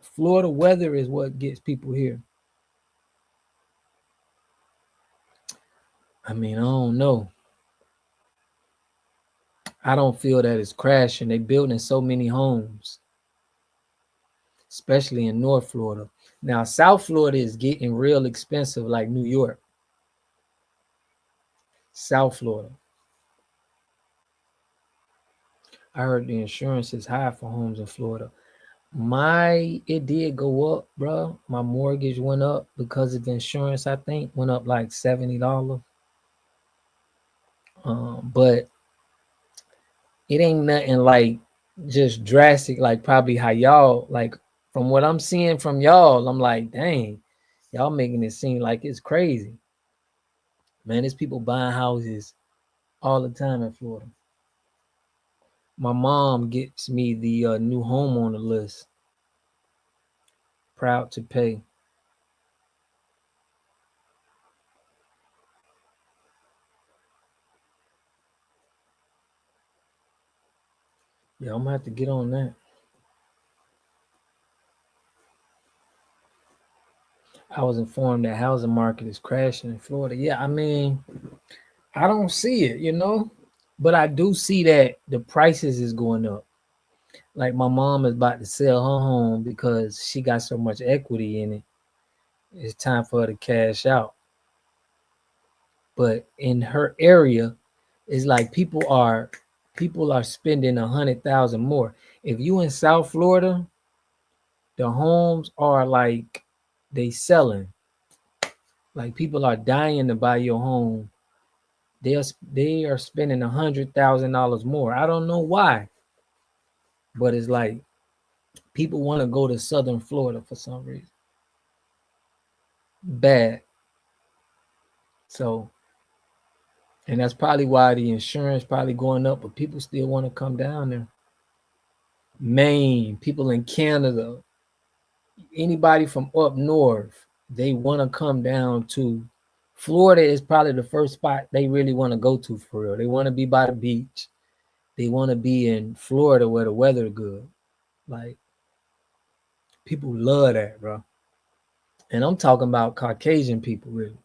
Florida weather is what gets people here. I mean, I don't know. I don't feel that it's crashing. They building so many homes, especially in North Florida. Now, South Florida is getting real expensive, like New York. South Florida. I heard the insurance is high for homes in Florida. It did go up, bro. My mortgage went up because of insurance. I think went up like $70. But it ain't nothing like just drastic, like probably how y'all like. From what I'm seeing from y'all, I'm like, dang, y'all making it seem like it's crazy. Man, there's people buying houses all the time in Florida. My mom gets me the new homeowner list. Proud to pay. Yeah, I'm gonna have to get on that. I was informed that housing market is crashing in Florida. Yeah, I mean, I don't see it, but I do see that the prices is going up. Like my mom is about to sell her home because she got so much equity in it. It's time for her to cash out. But in her area, it's like people are spending 100,000 more. If you in South Florida, the homes are like they selling. Like people are dying to buy your home. They are spending $100,000 more. I don't know why, but it's like people want to go to Southern Florida for some reason. Bad. So, and that's probably why the insurance probably going up, but people still want to come down there. Maine, people in Canada, anybody from up north, they want to come down to Florida is probably the first spot they really want to go to for real. They want to be by the beach. They want to be in Florida where the weather good. Like people love that, bro. And I'm talking about Caucasian people, really.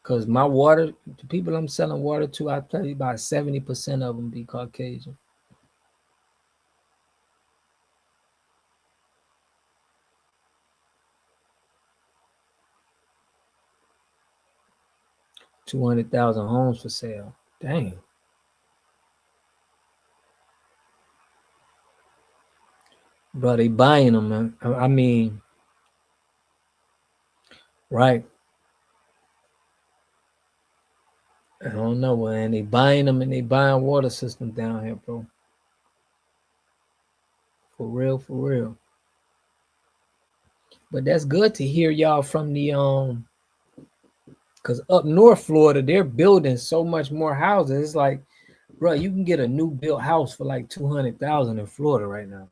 Because my water, the people I'm selling water to, I tell you about 70% of them be Caucasian. $200,000 homes for sale. Dang. Bro, they buying them, man. I mean, right. I don't know, man. They buying them and they buying water systems down here, bro. For real, for real. But that's good to hear y'all from the because up north Florida, they're building so much more houses. It's like, bro, you can get a new built house for like 200,000 in Florida right now.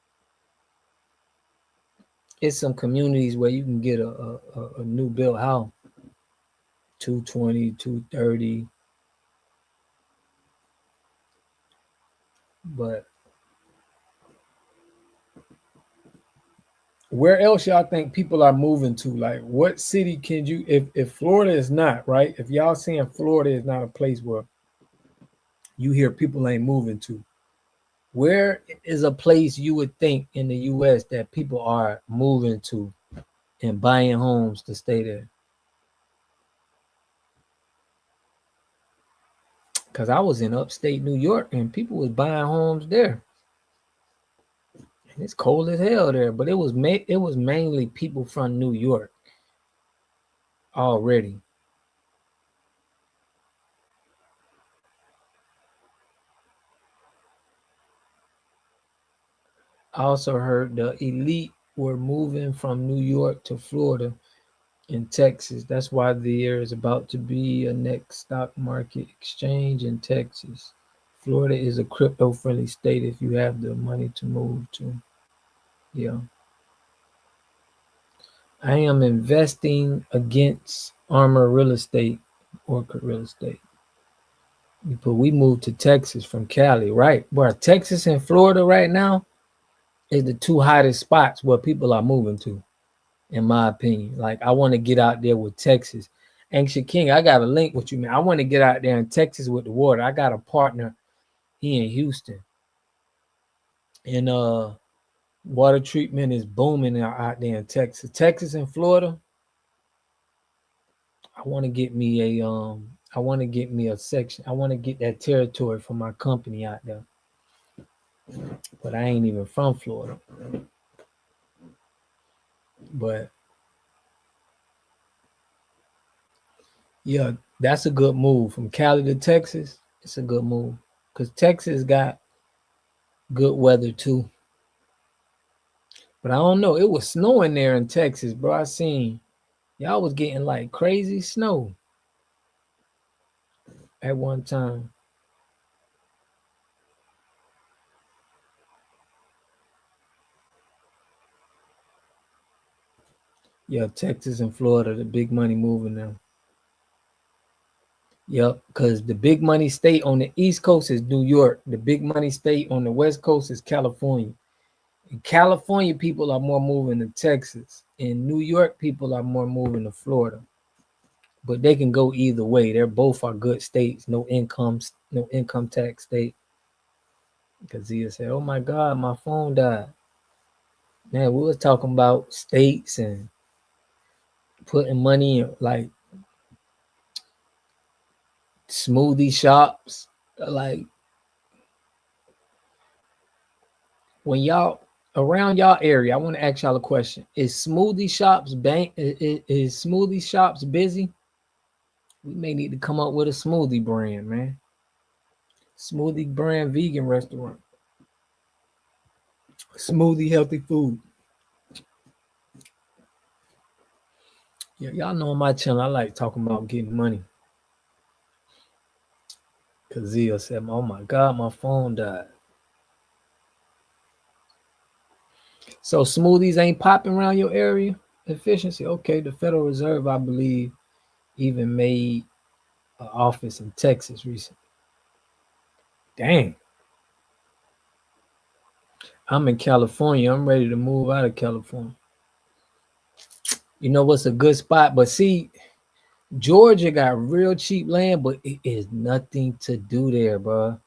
It's some communities where you can get a new built house, 220, 230. But Where else y'all think people are moving to? Like, what city can you, if Florida is not, right? If y'all saying Florida is not a place where you hear people ain't moving to, where is a place you would think in the US that people are moving to and buying homes to stay there? Because I was in upstate New York and people was buying homes there. And it's cold as hell there, but it was mainly people from New York already. I also heard the elite were moving from New York to Florida and Texas. That's why there is about to be a next stock market exchange in Texas. Florida is a crypto friendly state if you have the money to move to. Yeah. I am investing against Armor Real Estate, Orchid Real Estate. But we moved to Texas from Cali, right? Where Texas and Florida right now is the two hottest spots where people are moving to, in my opinion. Like, I want to get out there with Texas. Ancient King, I got a link with you, man. I want to get out there in Texas with the water. I got a partner, he in Houston. And water treatment is booming out there in Texas. Texas and Florida, I want to get me a section. I want to get that territory for my company out there. But I ain't even from Florida. But yeah, that's a good move. From Cali to Texas, it's a good move. Because Texas got good weather too. But I don't know. It was snowing there in Texas, bro. I seen y'all was getting like crazy snow at one time. Yeah, Texas and Florida, the big money moving now. Yep, because the big money state on the East Coast is New York. The big money state on the West Coast is California. And California people are more moving to Texas. And New York people are more moving to Florida. But they can go either way. They're both are good states. No income tax state. Because he said, "Oh my God, my phone died." Man, we was talking about states and putting money in like smoothie shops. Like, when y'all around y'all area, I want to ask y'all a question. Is smoothie shops busy? We may need to come up with a smoothie brand, man. Smoothie brand vegan restaurant. Smoothie healthy food. Yeah, y'all know on my channel, I like talking about getting money. Kazia said, "Oh my God, my phone died." So smoothies ain't popping around your area? Efficiency. Okay, the Federal Reserve, I believe, even made an office in Texas recently. Dang. I'm in California. I'm ready to move out of California. You know what's a good spot? But see, Georgia got real cheap land, but it is nothing to do there, bro.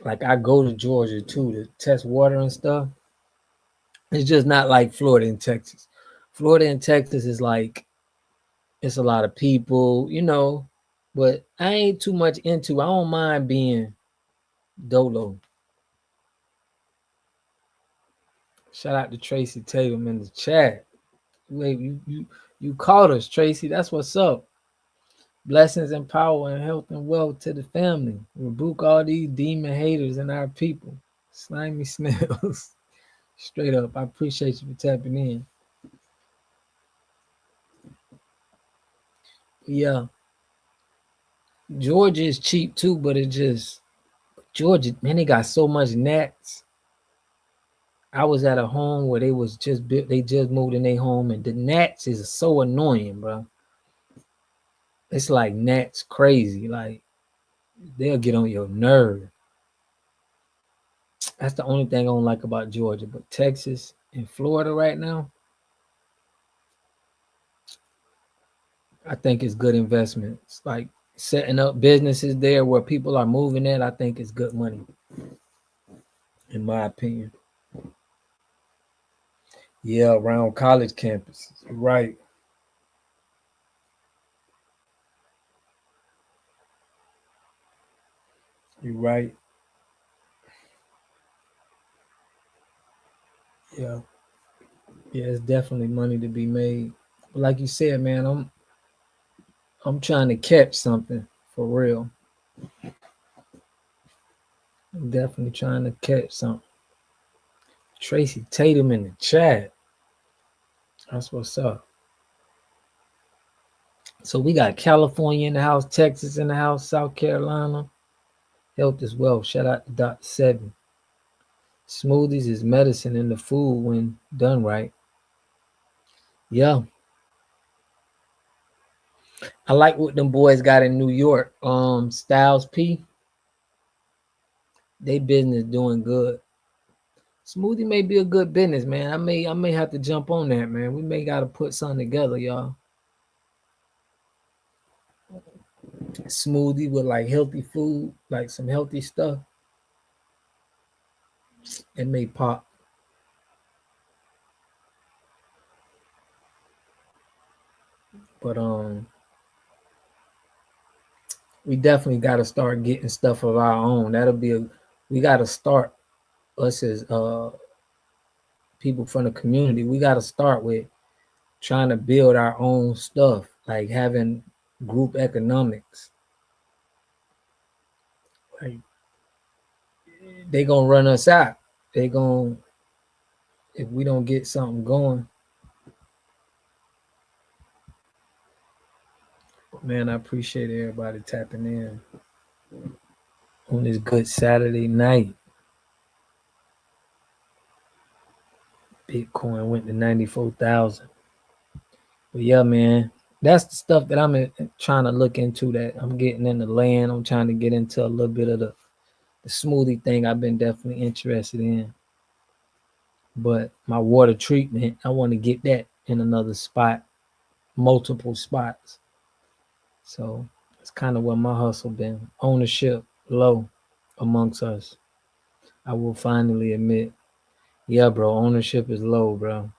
Like, I go to Georgia too to test water and stuff. It's just not like Florida and Texas. Florida and Texas is like, it's a lot of people, but I ain't too much into. I don't mind being dolo. Shout out to Tracy Tatum in the chat. Wait, you caught us, Tracy. That's what's up. Blessings and power and health and wealth to the family. Rebuke all these demon haters and our people. Slimy snails. Straight up. I appreciate you for tapping in. Yeah. Georgia is cheap too, but it just Georgia, man, they got so much gnats. I was at a home where they was just built, they just moved in their home, and the gnats is so annoying, bro. It's like gnats crazy. Like, they'll get on your nerve. That's the only thing I don't like about Georgia. But Texas, in Florida right now, I think it's good investments. Like setting up businesses there where people are moving in, I think it's good money, in my opinion. Yeah, around college campuses. Right. You're right. Yeah. Yeah, it's definitely money to be made. But like you said, man, I'm trying to catch something for real. I'm definitely trying to catch something. Tracy Tatum in the chat. That's what's up. So we got California in the house, Texas in the house, South Carolina. Health is wealth. Shout out to Dr. Seven. Smoothies is medicine in the food when done right. Yeah. I like what them boys got in New York. Styles P. They business doing good. Smoothie may be a good business, man. I may have to jump on that, man. We may gotta put something together, y'all. Smoothie with like healthy food, like some healthy stuff. It may pop. But we definitely gotta start getting stuff of our own. We gotta start us as people from the community. We gotta start with trying to build our own stuff, like having group economics. Like they gonna run us out. They gonna if we don't get something going. Man, I appreciate everybody tapping in on this good Saturday night. Bitcoin went to 94,000. But yeah, man, that's the stuff that I'm trying to look into. That I'm getting into land. I'm trying to get into a little bit of the smoothie thing. I've been definitely interested in. But my water treatment, I want to get that in another spot, multiple spots. So it's kind of where my hustle been. Ownership low amongst us. I will finally admit, yeah, bro, ownership is low, bro.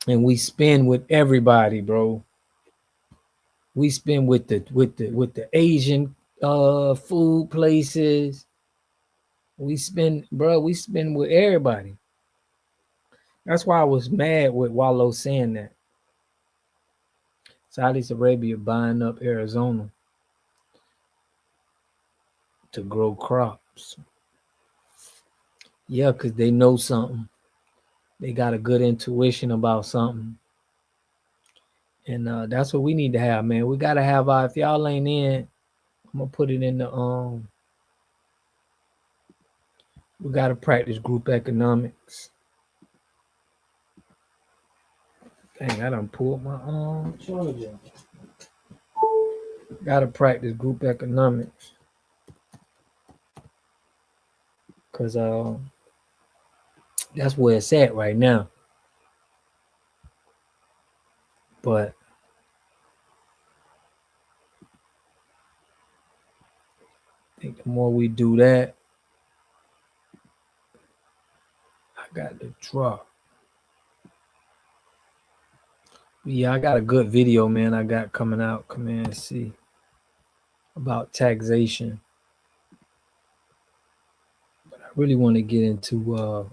And we spend with everybody, bro. We spend with the Asian food places. We spend with everybody. That's why I was mad with Wallow saying that. Saudi Arabia buying up Arizona to grow crops. Yeah, because they know something. They got a good intuition about something. And that's what we need to have, man. We gotta have if y'all ain't in, I'm gonna put it in the we gotta practice group economics. Dang, I done pulled my charger. Gotta practice group economics. Cause that's where it's at right now. But I think the more we do that, I got the drop. Yeah, I got a good video, man. I got coming out. Command C about taxation. But I really want to get into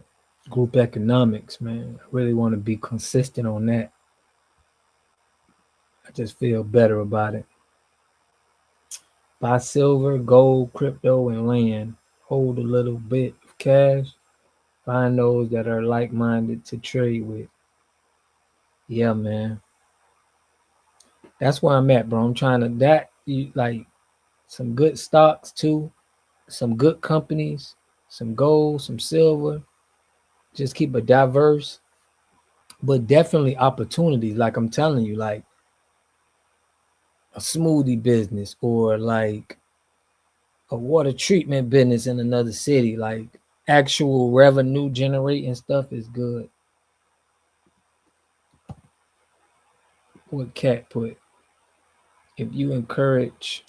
group economics, man. I really want to be consistent on that. I just feel better about it. Buy silver, gold, crypto, and land. Hold a little bit of cash. Find those that are like-minded to trade with. Yeah, man. That's where I'm at, bro. I'm trying to like some good stocks too, some good companies, some gold, some silver. Just keep it diverse, but definitely opportunities. Like I'm telling you, like a smoothie business or like a water treatment business in another city. Like actual revenue generating stuff is good. What Cat put. If you encourage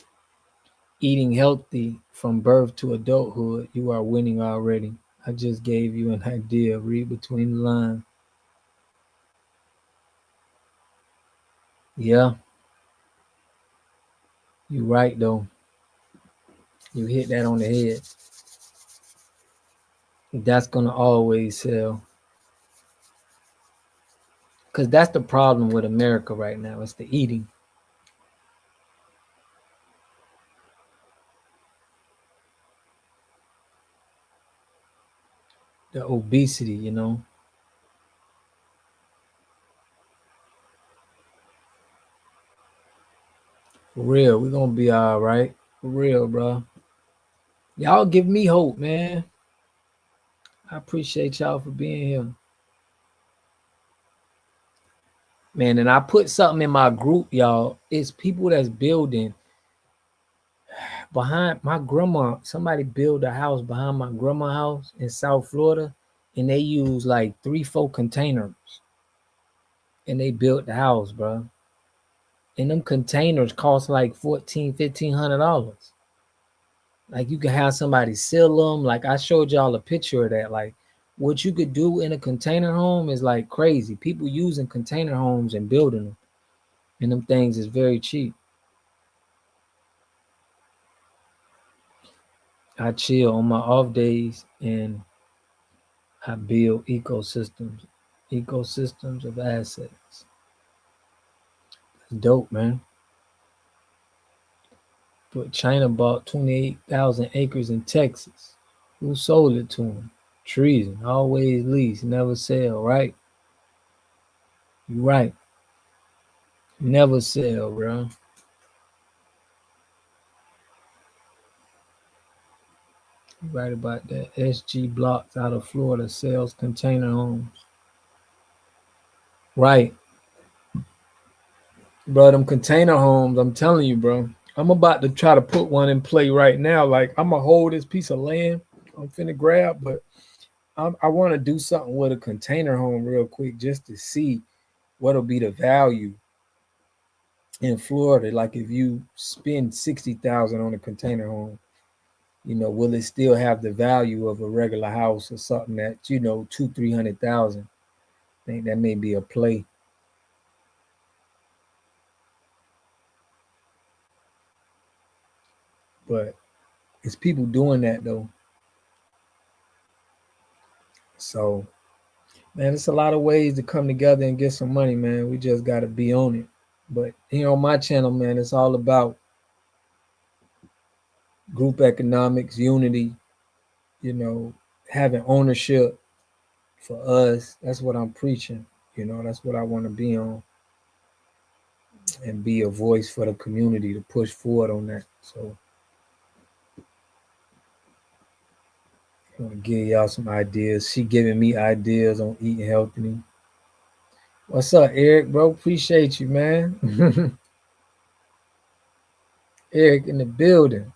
eating healthy from birth to adulthood, you are winning already. I just gave you an idea. Read between the lines. Yeah, you're right though. You hit that on the head. That's gonna always sell. Cause that's the problem with America right now. It's the eating. The obesity, you know. For real, we're gonna be all right. For real, bro. Y'all give me hope, man. I appreciate y'all for being here. Man, and I put something in my group, y'all. It's people that's building behind my grandma. Somebody built a house behind my grandma house in South Florida, and they use like 3, 4 containers, and they built the house, bro. And them containers cost like $1,400, $1,500. Like you can have somebody seal them. Like I showed y'all a picture of that. Like what you could do in a container home is like crazy. People using container homes and building them, and them things is very cheap. I chill on my off days and I build ecosystems of assets. That's dope, man. But China bought 28,000 acres in Texas. Who sold it to them? Treason. Always lease, never sell, right? You right. Never sell, bro. You right about that. SG Blocks out of Florida sells container homes. Right. Bro, them container homes, I'm telling you, bro. I'm about to try to put one in play right now. Like, I'm going to hold this piece of land I'm finna grab, but I want to do something with a container home real quick just to see what'll be the value in Florida. Like, if you spend 60,000 on a container home, you know, will it still have the value of a regular house or something that, you know, 200,000, 300,000? I think that may be a play. But it's people doing that though. So, man, it's a lot of ways to come together and get some money, man. We just got to be on it. But here on my channel, man, it's all about group economics, unity, you know, having ownership for us. That's what I'm preaching. You know, that's what I want to be on and be a voice for the community to push forward on that. So I want to give y'all some ideas. She giving me ideas on eating healthy. What's up, Eric, bro? Appreciate you, man. Eric in the building.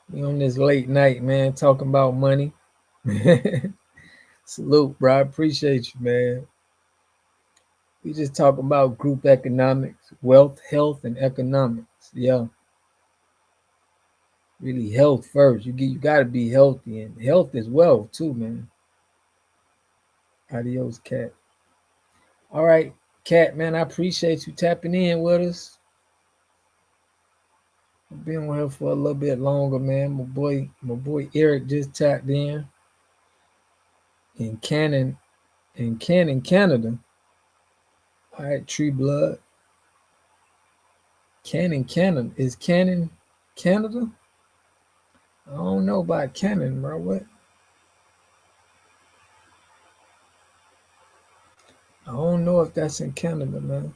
We on this late night, man, talking about money. Salute, bro. I appreciate you, man. We just talking about group economics, wealth, health, and economics. Yeah. Really health first. You gotta be healthy, and health is wealth too, man. Adios, Cat. All right, Cat, man, I appreciate you tapping in with us. I've been with her for a little bit longer, man. My boy Eric just tapped in Cannon, Canada. All right, Tree Blood. Cannon. Is Cannon Canada? I don't know about Cannon, bro. What? I don't know if that's in Canada, man.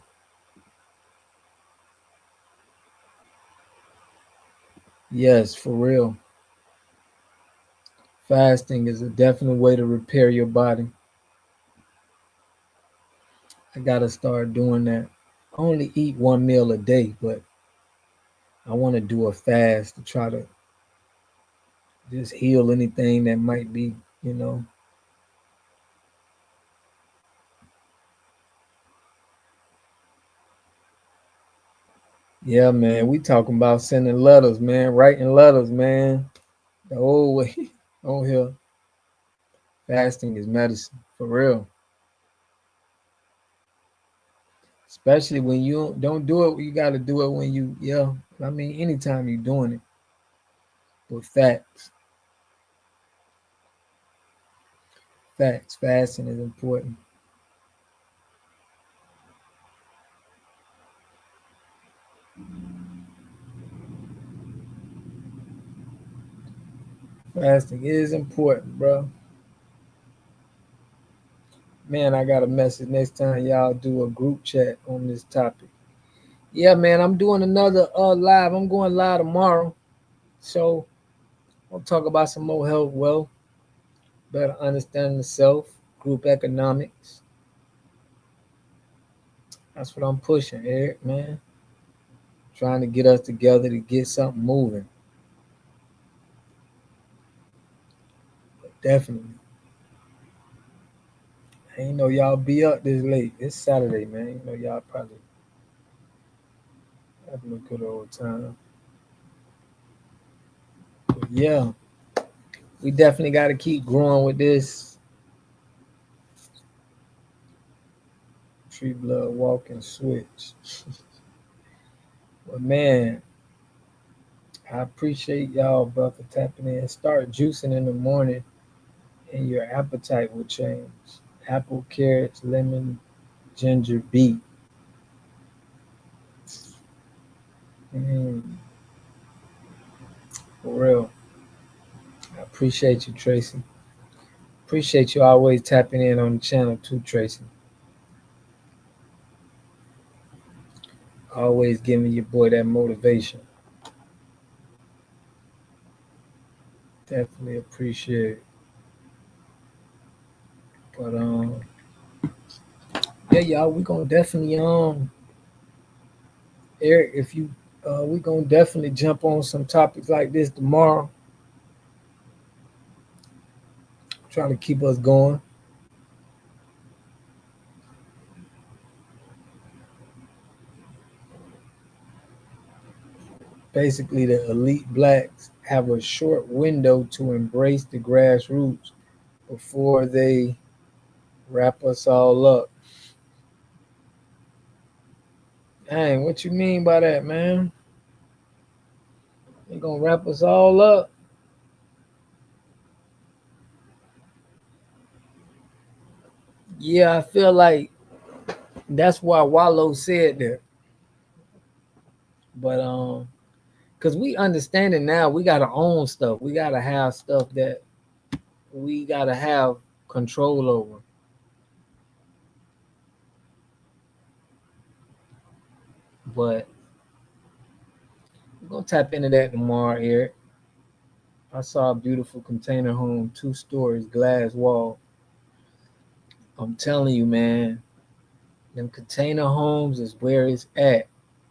Yes, for real. Fasting is a definite way to repair your body. I gotta start doing that. I only eat one meal a day, but I want to do a fast to try to just heal anything that might be, you know. Yeah, man. We talking about sending letters, man. Writing letters, man. The old way on here. Fasting is medicine for real. Especially when you don't do it, you got to do it when you, yeah. I mean, anytime you're doing it with facts, fasting is important. Fasting is important, bro. Man, I got a message next time y'all do a group chat on this topic. Yeah, man, I'm doing another live. I'm going live tomorrow. So we'll talk about some more health, wealth, better understanding the self, group economics. That's what I'm pushing, Eric, man. Trying to get us together to get something moving. Definitely. I ain't know y'all be up this late. It's Saturday, man. You know y'all probably having a good old time. But yeah, we definitely got to keep growing with this tree blood walking switch. But man, I appreciate y'all, brother, tapping in. Start juicing in the morning, and your appetite will change. Apple, carrots, lemon, ginger, beet. Mm, for real. I appreciate you, Tracy. Appreciate you always tapping in on the channel too, Tracy. Always giving your boy that motivation. Definitely appreciate it. But yeah, y'all, we gonna definitely Eric, if you we gonna definitely jump on some topics like this tomorrow. Trying to keep us going. Basically, the elite blacks have a short window to embrace the grassroots before they wrap us all up. Dang, what you mean by that, man? They gonna wrap us all up? Yeah, I feel like that's why Wallow said that. But because we understand it now, we gotta own stuff. We gotta have stuff that we gotta have control over. But we're gonna tap into that tomorrow, Eric. I saw a beautiful container home, 2 stories, glass wall. I'm telling you, man, them container homes is where it's at,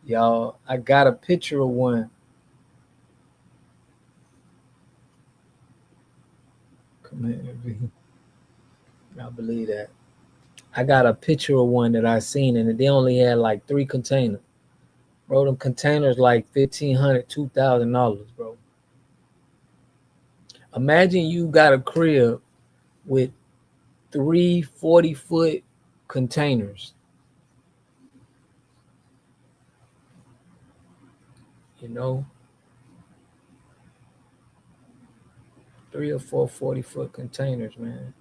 y'all. I got a picture of one. Come here, V. I believe that. I got a picture of one that I seen, and they only had like 3 containers. Bro, them containers like $1,500, $2,000, bro. Imagine you got a crib with 3 40-foot containers. You know, 3 or 4 40-foot containers, man.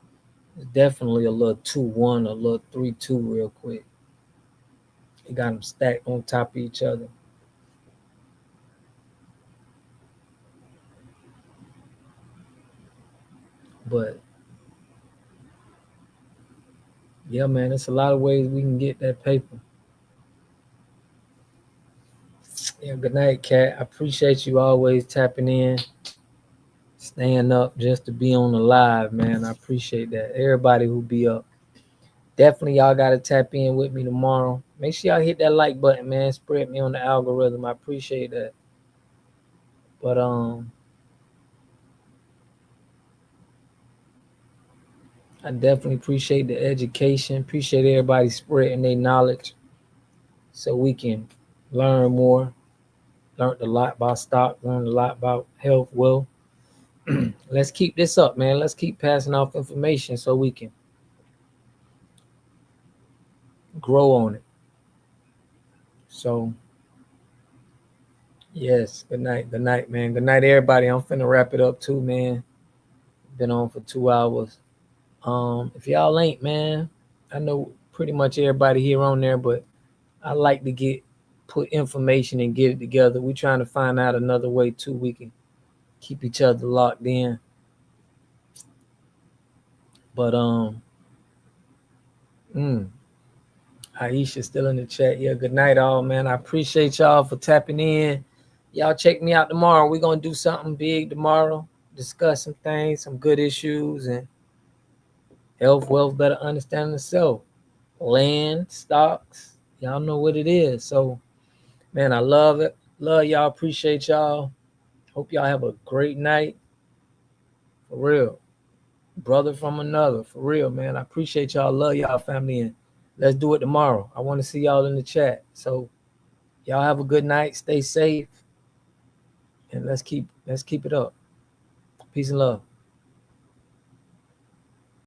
It's definitely a little 2-1, a little 3-2 real quick. You got them stacked on top of each other. But yeah, man, it's a lot of ways we can get that paper. Yeah, good night, Cat. I appreciate you always tapping in, staying up just to be on the live, man. I appreciate that. Everybody who be up. Definitely y'all gotta tap in with me tomorrow. Make sure y'all hit that like button, man. Spread me on the algorithm. I appreciate that. But I definitely appreciate the education. Appreciate everybody spreading their knowledge so we can learn more. Learned a lot about stock, learned a lot about health, wealth. Let's keep this up, man. Let's keep passing off information so we can grow on it. So, yes, good night. Good night, man. Good night, everybody. I'm finna wrap it up too, man. Been on for 2 hours. If y'all ain't, man, I know pretty much everybody here on there, but I like to put information and get it together. We trying to find out another way too. We can keep each other locked in. But mm, Aisha still in the chat. Yeah, good night, all, man. I appreciate y'all for tapping in. Y'all check me out tomorrow. We're gonna do something big tomorrow. Discuss some things, some good issues, and health, wealth, better understanding the self. Land, stocks. Y'all know what it is. So, man, I love it. Love y'all. Appreciate y'all. Hope y'all have a great night. For real. Brother from another. For real, man. I appreciate y'all. Love y'all, family. And let's do it tomorrow. I want to see y'all in the chat. So y'all have a good night. Stay safe. And let's keep it up. Peace and love.